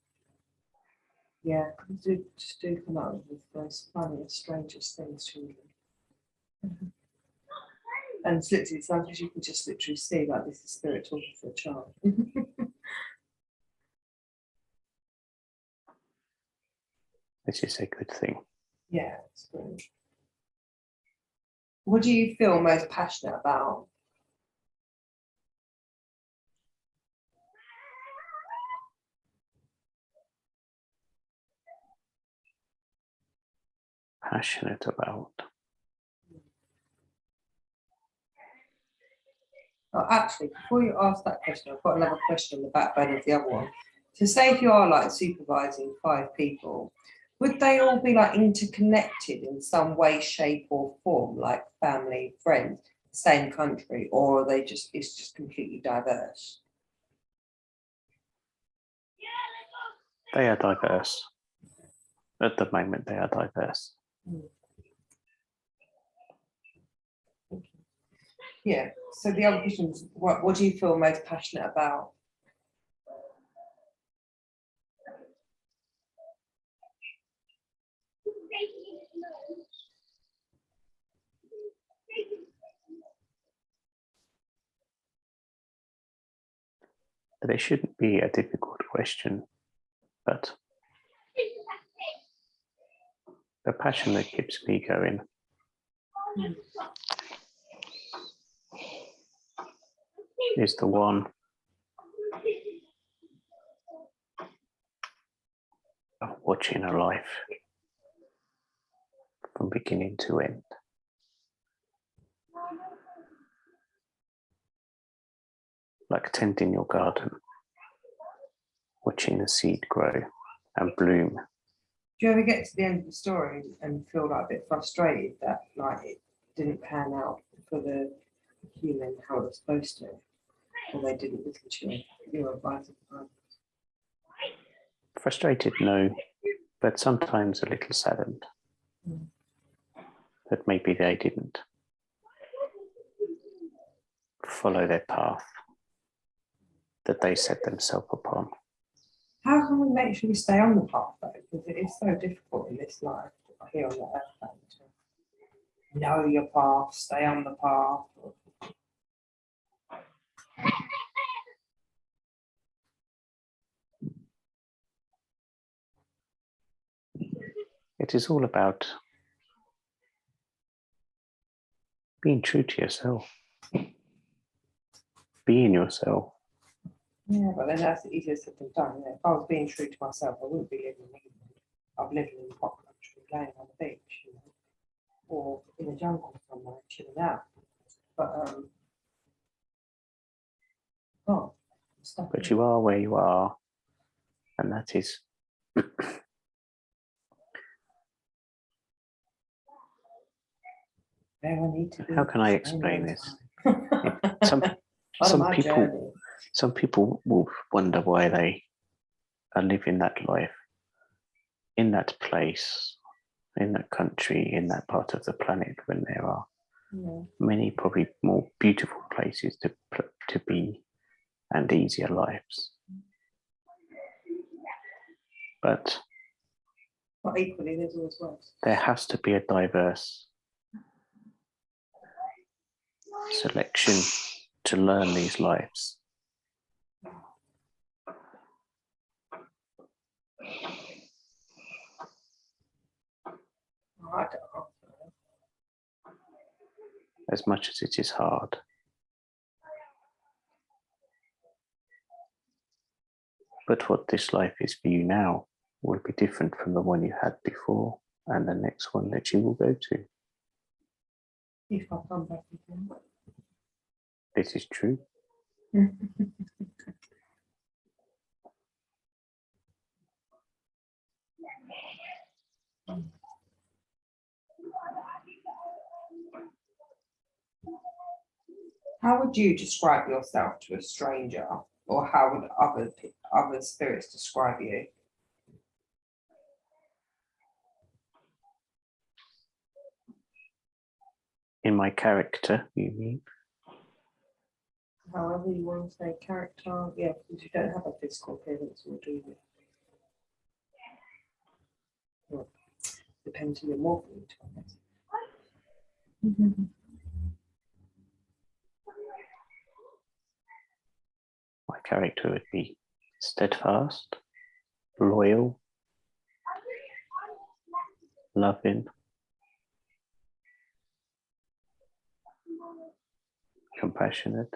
Yeah, just do come up with the most funniest, strangest things, children. And it's literally, sometimes you can just literally see like this is spirit talking to a child. Which is a good thing. Yeah, it's brilliant. What do you feel most passionate about? Passionate about. Oh, actually, before you ask that question, I've got another question on the backbone of the other one. So say if you are like supervising 5 people, would they all be like interconnected in some way, shape or form, like family, friends, same country, or are they just, it's just completely diverse? They are diverse. At the moment, they are diverse. Yeah, so the other question is, what do you feel most passionate about? They shouldn't be a difficult question, but the passion that keeps me going is the one of watching a life from beginning to end. Like tending your garden, watching the seed grow and bloom. Do you ever get to the end of the story and feel like a bit frustrated that like it didn't pan out for the human how it was supposed to, or they didn't listen to your advice? Frustrated, no, but sometimes a little saddened that maybe they didn't follow their path that they set themselves upon. How can we make sure we stay on the path though? Because it is so difficult in this life here on the earth. know your path, stay on the path. It is all about being true to yourself, being yourself. Yeah, but then that's easier said than done. Yeah. If I was being true to myself, I wouldn't be living in England. I'd live in a hot country, laying on the beach, you know, or in a jungle somewhere, chilling out. But oh, I'm stuck But in you are where you are, and that is where I need to be. how can I Staying explain all the this? time. Part of Some my people journey. some people will wonder why they are living that life in that place, in that country, in that part of the planet, when there are Yeah. many probably more beautiful places to be and easier lives. But equally, there's always worse. there has to be a diverse selection to learn these lives. I don't know. As much as it is hard. But what this life is for you now will be different from the one you had before and the next one that you will go to. If I come back again. This is true. How would you describe yourself to a stranger, or how would other spirits describe you? In my character, you mean? However you want to say character, yeah, because you don't have a physical appearance, or do you? Well, depends who you're morphing into, I guess. My character would be steadfast, loyal, loving, compassionate,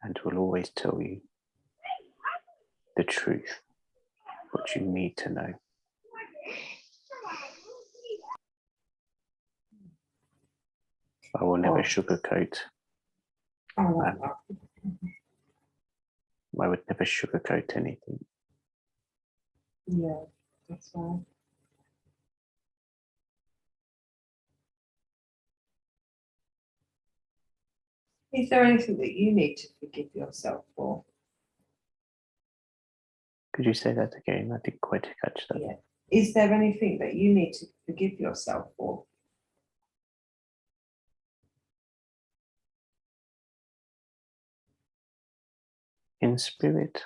and will always tell you the truth, what you need to know. I will never sugarcoat. I like that. I would never sugarcoat anything. Yeah, that's fine. Is there anything that you need to forgive yourself for? Could you say that again? I didn't quite catch that. Yeah. Is there anything that you need to forgive yourself for? In spirit,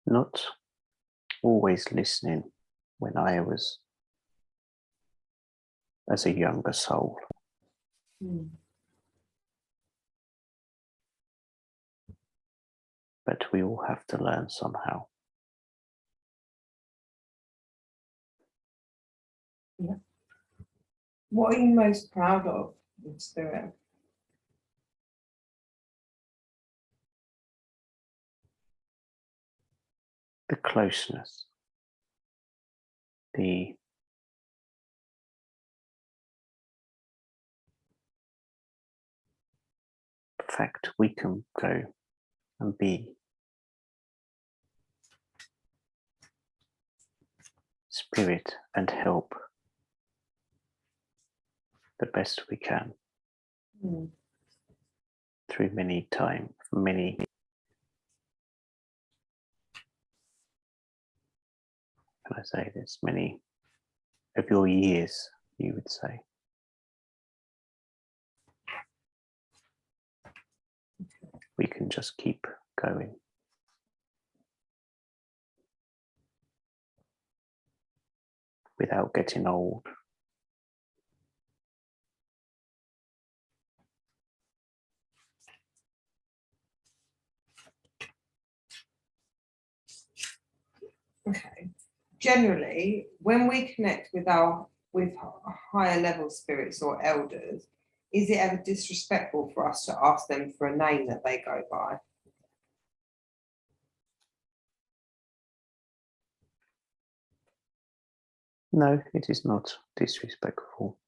not always listening when I was as a younger soul. Mm. But we all have to learn somehow. Yeah. What are you most proud of in spirit? The closeness, the fact we can go and be spirit and help the best we can Mm. through many can I say this, many of your years you would say. We can just keep going. Without getting old. Okay. Generally, when we connect with higher level spirits or elders, is it ever disrespectful for us to ask them for a name that they go by? No, it is not disrespectful.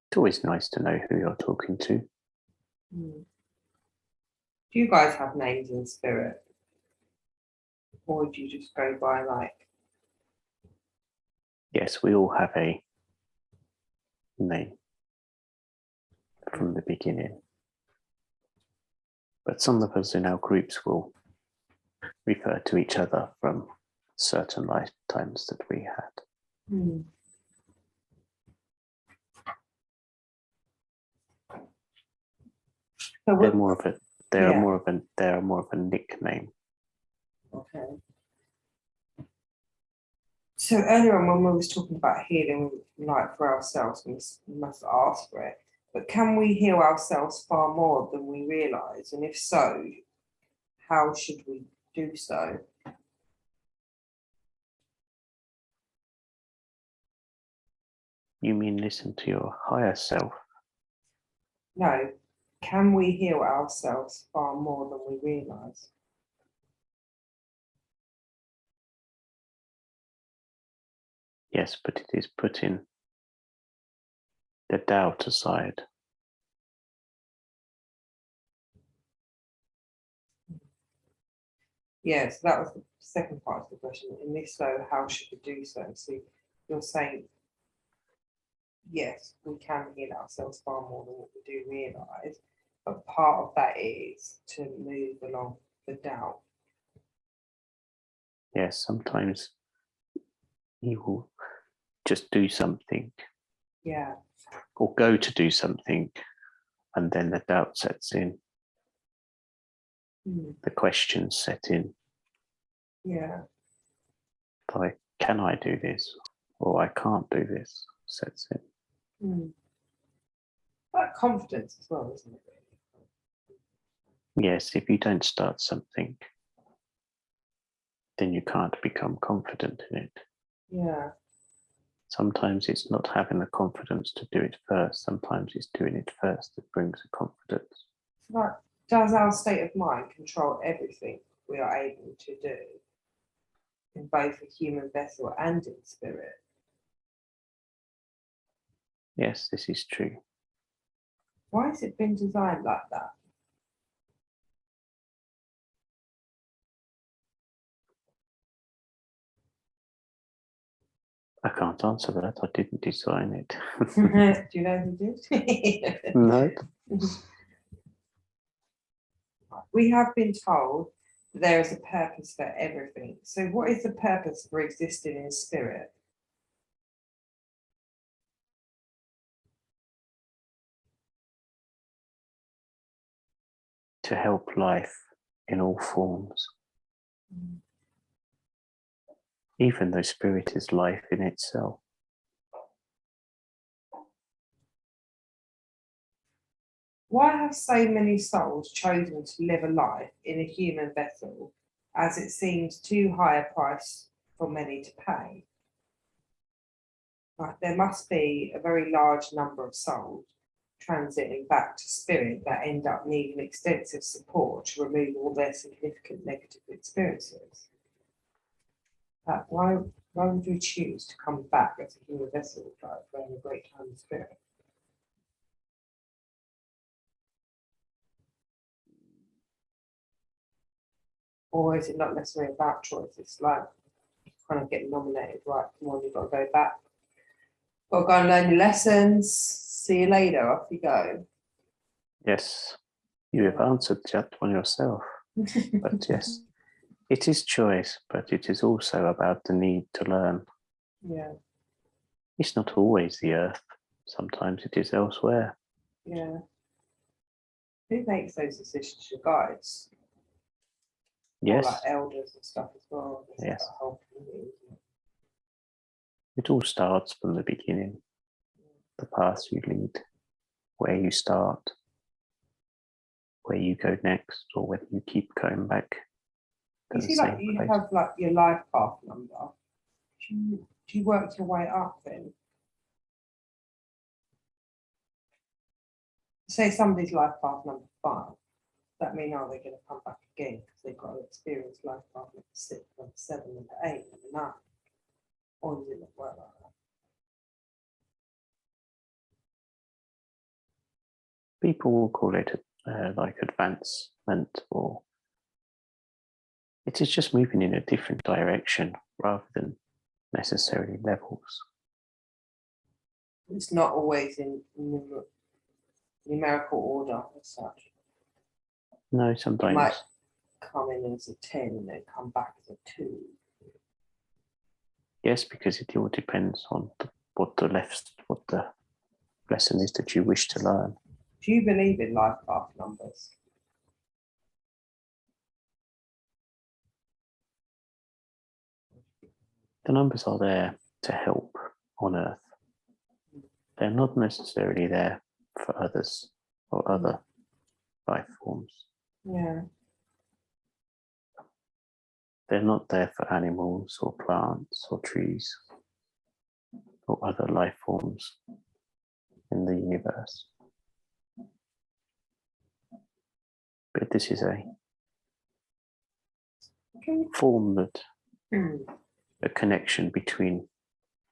It's always nice to know who you're talking to. Do you guys have names in spirit? Or do you just go by like? Yes, we all have a name from the beginning. But some of us in our groups will refer to each other from certain lifetimes that we had. So They're what, more of a they're more of a nickname. okay. So earlier on when we was talking about healing, like for ourselves, we must ask for it. But can we heal ourselves far more than we realise? And if so, how should we do so? You mean listen to your higher self? No, can we heal ourselves far more than we realise? Yes, but it is putting the doubt aside. Yeah, so that was the second part of the question. And if so, how should we do so? So you're saying, yes, we can heal ourselves far more than what we do realise, but part of that is to move along the doubt. Yes, sometimes you will just do something Yeah. or go to do something and then the doubt sets in, the questions set in, Yeah. like, can I do this? Or I can't do this, sets in. Like confidence as well, isn't it? Yes, if you don't start something, then you can't become confident in it. Yeah. Sometimes it's not having the confidence to do it first. Sometimes it's doing it first that brings the confidence. Like, does our state of mind control everything we are able to do in both a human vessel and in spirit? Yes, this is true. Why has it been designed like that? I can't answer that. I didn't design it. Do you know who did? No. We have been told there is a purpose for everything. So what is the purpose for existing in spirit? To help life in all forms. Even though spirit is life in itself. Why have so many souls chosen to live a life in a human vessel as it seems too high a price for many to pay? Like, there must be a very large number of souls transiting back to spirit that end up needing extensive support to remove all their significant negative experiences. Like, why would you choose to come back as a human vessel for a great time in spirit? Or is it not necessarily about choice? It's like you kind of get nominated, right? Come on, you've got to go back. Got to go and learn your lessons. See you later. Off you go. Yes, you have answered that one yourself. But yes, it is choice, but it is also about the need to learn. Yeah. It's not always the earth. Sometimes it is elsewhere. Yeah. Who makes those decisions? Your guides? Or Yes, like elders and stuff as well? There's Yes. that whole community, isn't it? it all starts from the beginning. The path you lead, where you start, where you go next, or whether you keep going back to You the see, same like you place. have like your life path number. Do you work your way up then? Say somebody's life path number 5. Does that mean are they going to come back again because they've got to experience life path number 6, number 7, number 8, number 9? Or does it not work like that? People will call it like advancement, or it is just moving in a different direction rather than necessarily levels. It's not always in numerical order as such. No, It sometimes might come in as a 10 and then come back as a 2. yes, because it all depends on what the lesson is that you wish to learn. Do you believe in life path numbers? The numbers are there to help on Earth. They're not necessarily there for others or other life forms. Yeah. They're not there for animals or plants or trees or other life forms in the universe. But this is a Okay. form that Hmm. a connection between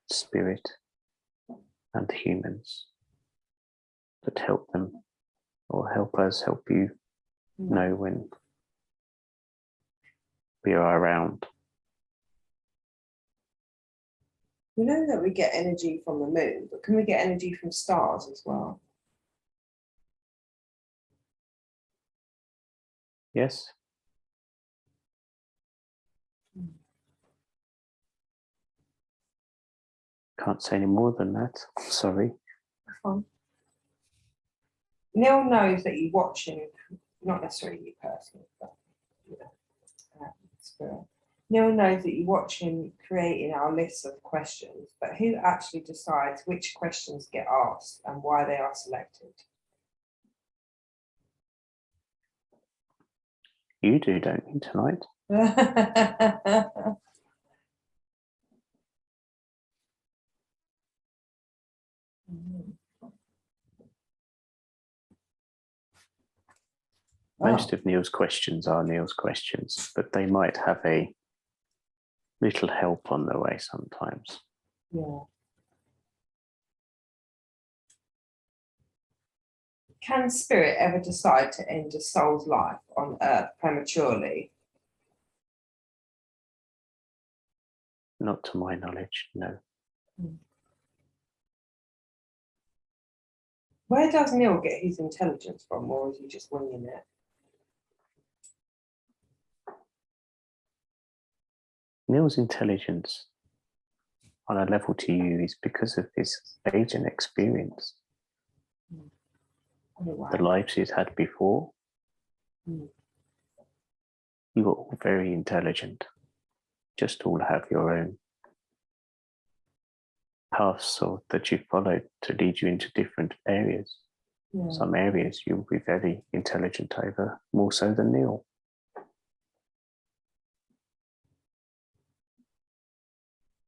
spirit and humans that help them or help us help you know when we are around. We know that we get energy from the moon, but can we get energy from stars as well? Yes, can't say any more than that. Sorry. Fun. Neil knows that you watch him, not necessarily you personally, but you know, spirit. Neil knows that you watch him creating our lists of questions, but who actually decides which questions get asked and why they are selected? You do, don't you, tonight? Most of Neil's questions are Neil's questions, but they might have a little help on the way sometimes. Yeah. Can spirit ever decide to end a soul's life on Earth prematurely? Not to my knowledge, no. Where does Neil get his intelligence from, or is he just winging it? Neil's intelligence on a level to you is because of his age and experience, the lives he's had before. Mm. You are all very intelligent, just all have your own paths or that you followed to lead you into different areas. Yeah. Some areas you'll be very intelligent over, more so than Neil.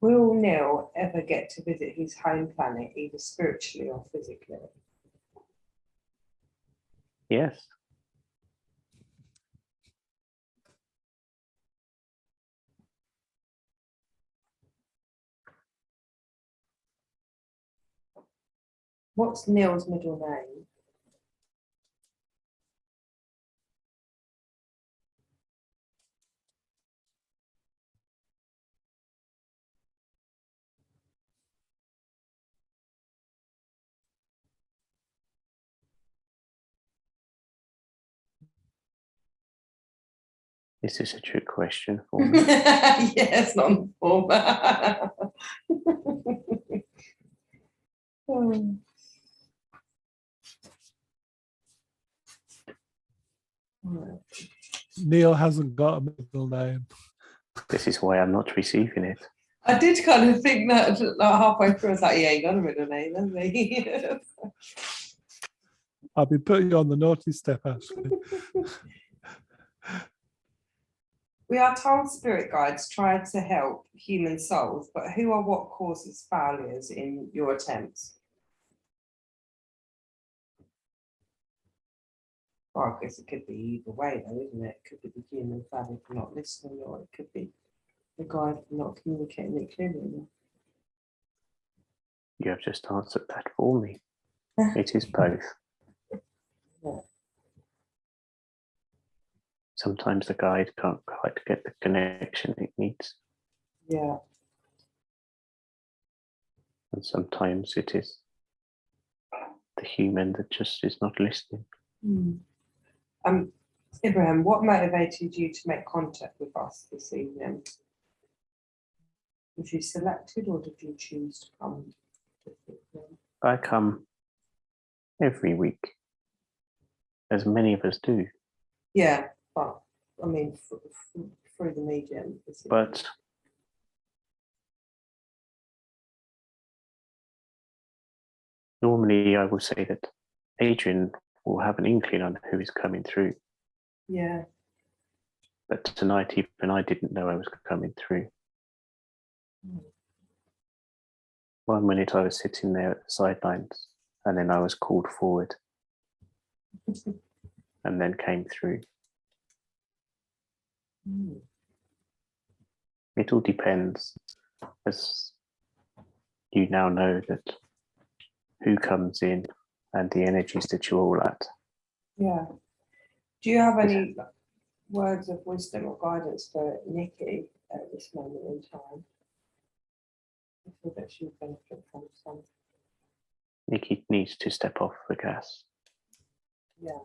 Will Neil ever get to visit his home planet, either spiritually or physically? Yes. What's Neil's middle name? Is this a trick question for me? Yes, not formal. Oh. Right. Neil hasn't got a middle name. This is why I'm not receiving it. I did kind of think that like halfway through. I was like, "Yeah, ain't got a middle name, has he?" I'll be putting you on the naughty step, actually. We are told spirit guides try to help human souls, but who or what causes failures in your attempts? Well, I guess it could be either way, though, isn't it? It could be the human failing for not listening, or it could be the guide for not communicating it clearly enough. You have just answered that for me. It is both. Yeah. Sometimes the guide can't quite get the connection it needs, Yeah. and sometimes it is the human that just is not listening. Ibrahim, what motivated you to make contact with us this evening? Was you selected, or did you choose to come this evening? I come every week, as many of us do, Yeah, but I mean, through the medium. this evening. but normally I will say that Adrian will have an inkling on who is coming through, Yeah. but tonight even I didn't know I was coming through. One minute I was sitting there at the sidelines, and then I was called forward and then came through. It all depends, as you now know, that who comes in and the energies that you're all at. Yeah. Do you have any words of wisdom or guidance for Nikki at this moment in time? I feel that she would benefit from some. Nikki needs to step off the gas. Yeah.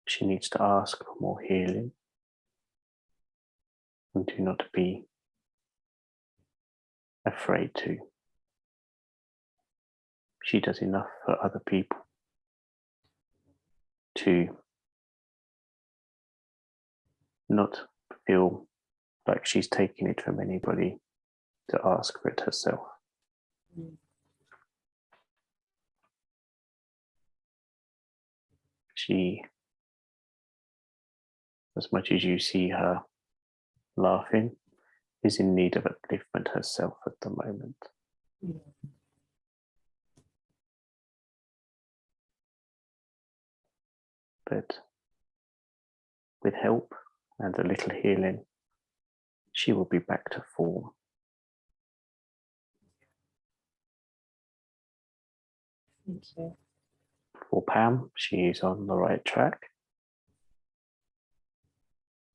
She needs to ask for more healing and do not be afraid to. She does enough for other people to not feel like she's taking it from anybody to ask for it herself. She, as much as you see her laughing, is in need of upliftment herself at the moment. But with help and a little healing, she will be back to form. Thank you. For Pam, she is on the right track.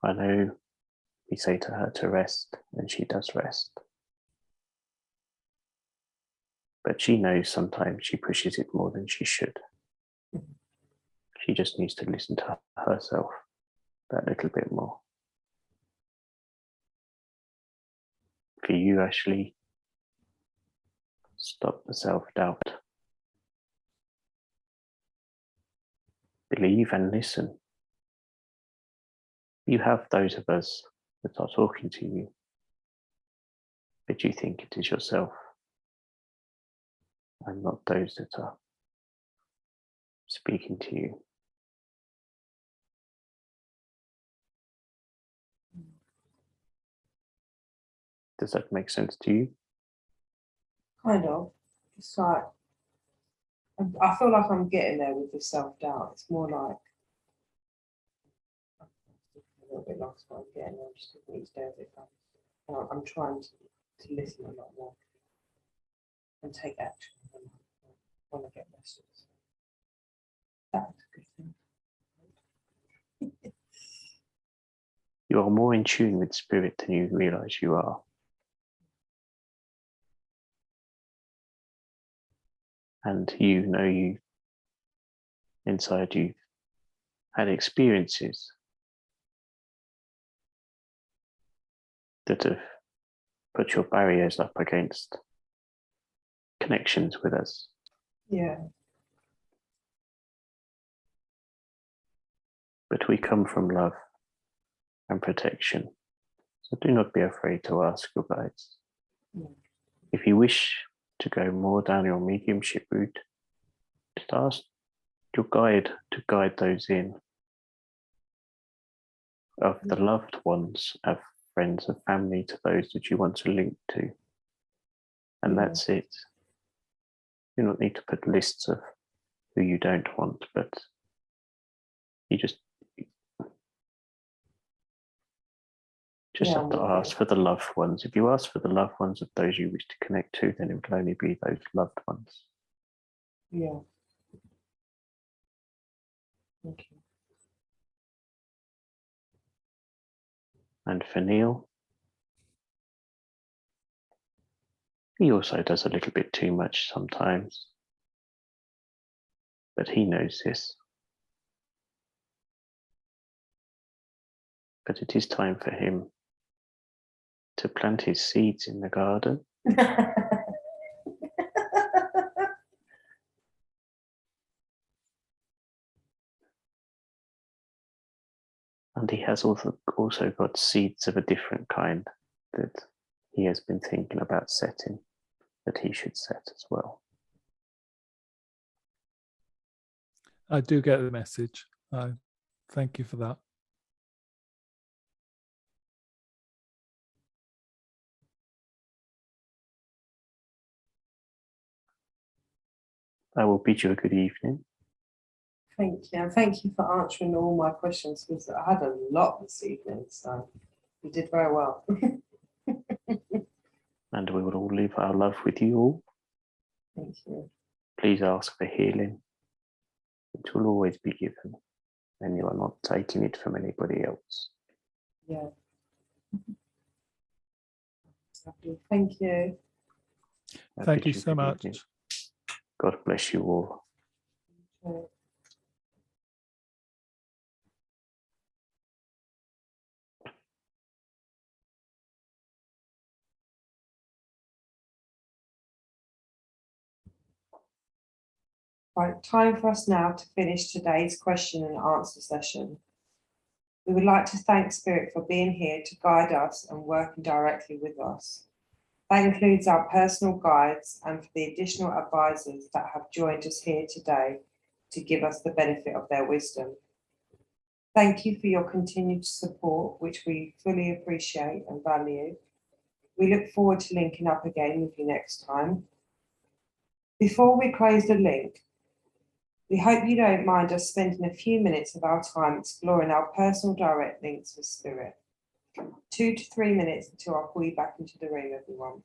I know we say to her to rest, and she does rest. But she knows sometimes she pushes it more than she should. She just needs to listen to herself that little bit more. For you, Ashley, stop the self-doubt. Believe and listen. You have those of us that are talking to you, but you think it is yourself and not those that are speaking to you. Does that make sense to you? Kind of. It's like, I feel like I'm getting there with the self-doubt. It's more like, a little bit lost what I'm getting there, just taking each day as it comes. I'm trying to listen a lot more and take action when I get messages. That's a good thing. You are more in tune with spirit than you realize you are. And you know you, inside you, had experiences that have put your barriers up against connections with us. Yeah. But we come from love and protection. So do not be afraid to ask your guides. Mm. If you wish to go more down your mediumship route, just ask your guide to guide those in. Of the loved ones, of friends, of family, to those that you want to link to. And that's it. You don't need to put lists of who you don't want, but you just have to ask for the loved ones. If you ask for the loved ones of those you wish to connect to, then it will only be those loved ones. Yeah. Okay. And for Neil, he also does a little bit too much sometimes, but he knows this. But it is time for him to plant his seeds in the garden. And he has also got seeds of a different kind that he has been thinking about setting, that he should set as well. I do get the message. Thank you for that. I will bid you a good evening. Thank you. And thank you for answering all my questions, because I had a lot this evening, so you did very well. And we will all leave our love with you all. Thank you. Please ask for healing. It will always be given, and you are not taking it from anybody else. Yeah. Lovely. Thank you. I Thank bid you so good much. evening. God bless you all. Okay. Right, time for us now to finish today's question and answer session. We would like to thank Spirit for being here to guide us and working directly with us. That includes our personal guides and for the additional advisors that have joined us here today to give us the benefit of their wisdom. Thank you for your continued support, which we fully appreciate and value. We look forward to linking up again with you next time. Before we close the link, we hope you don't mind us spending a few minutes of our time exploring our personal direct links with Spirit. 2 to 3 minutes until I call you back into the room, everyone.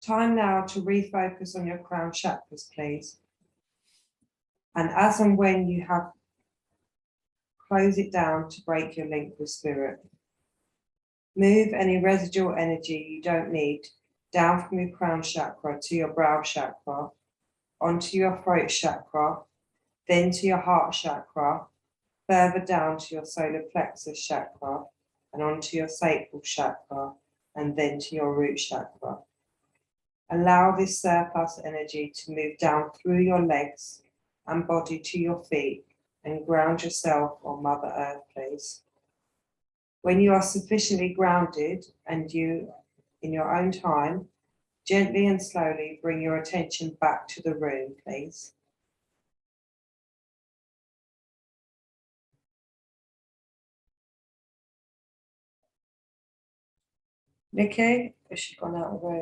Time now to refocus on your crown chakras, please. And as and when you have, close it down to break your link with spirit. Move any residual energy you don't need down from your crown chakra to your brow chakra, onto your throat chakra, then to your heart chakra, further down to your solar plexus chakra, and onto your sacral chakra, and then to your root chakra. Allow this surplus energy to move down through your legs and body to your feet and ground yourself on Mother Earth, please. When you are sufficiently grounded and you, in your own time, gently and slowly bring your attention back to the room, please. Nikki, has she gone out of the room?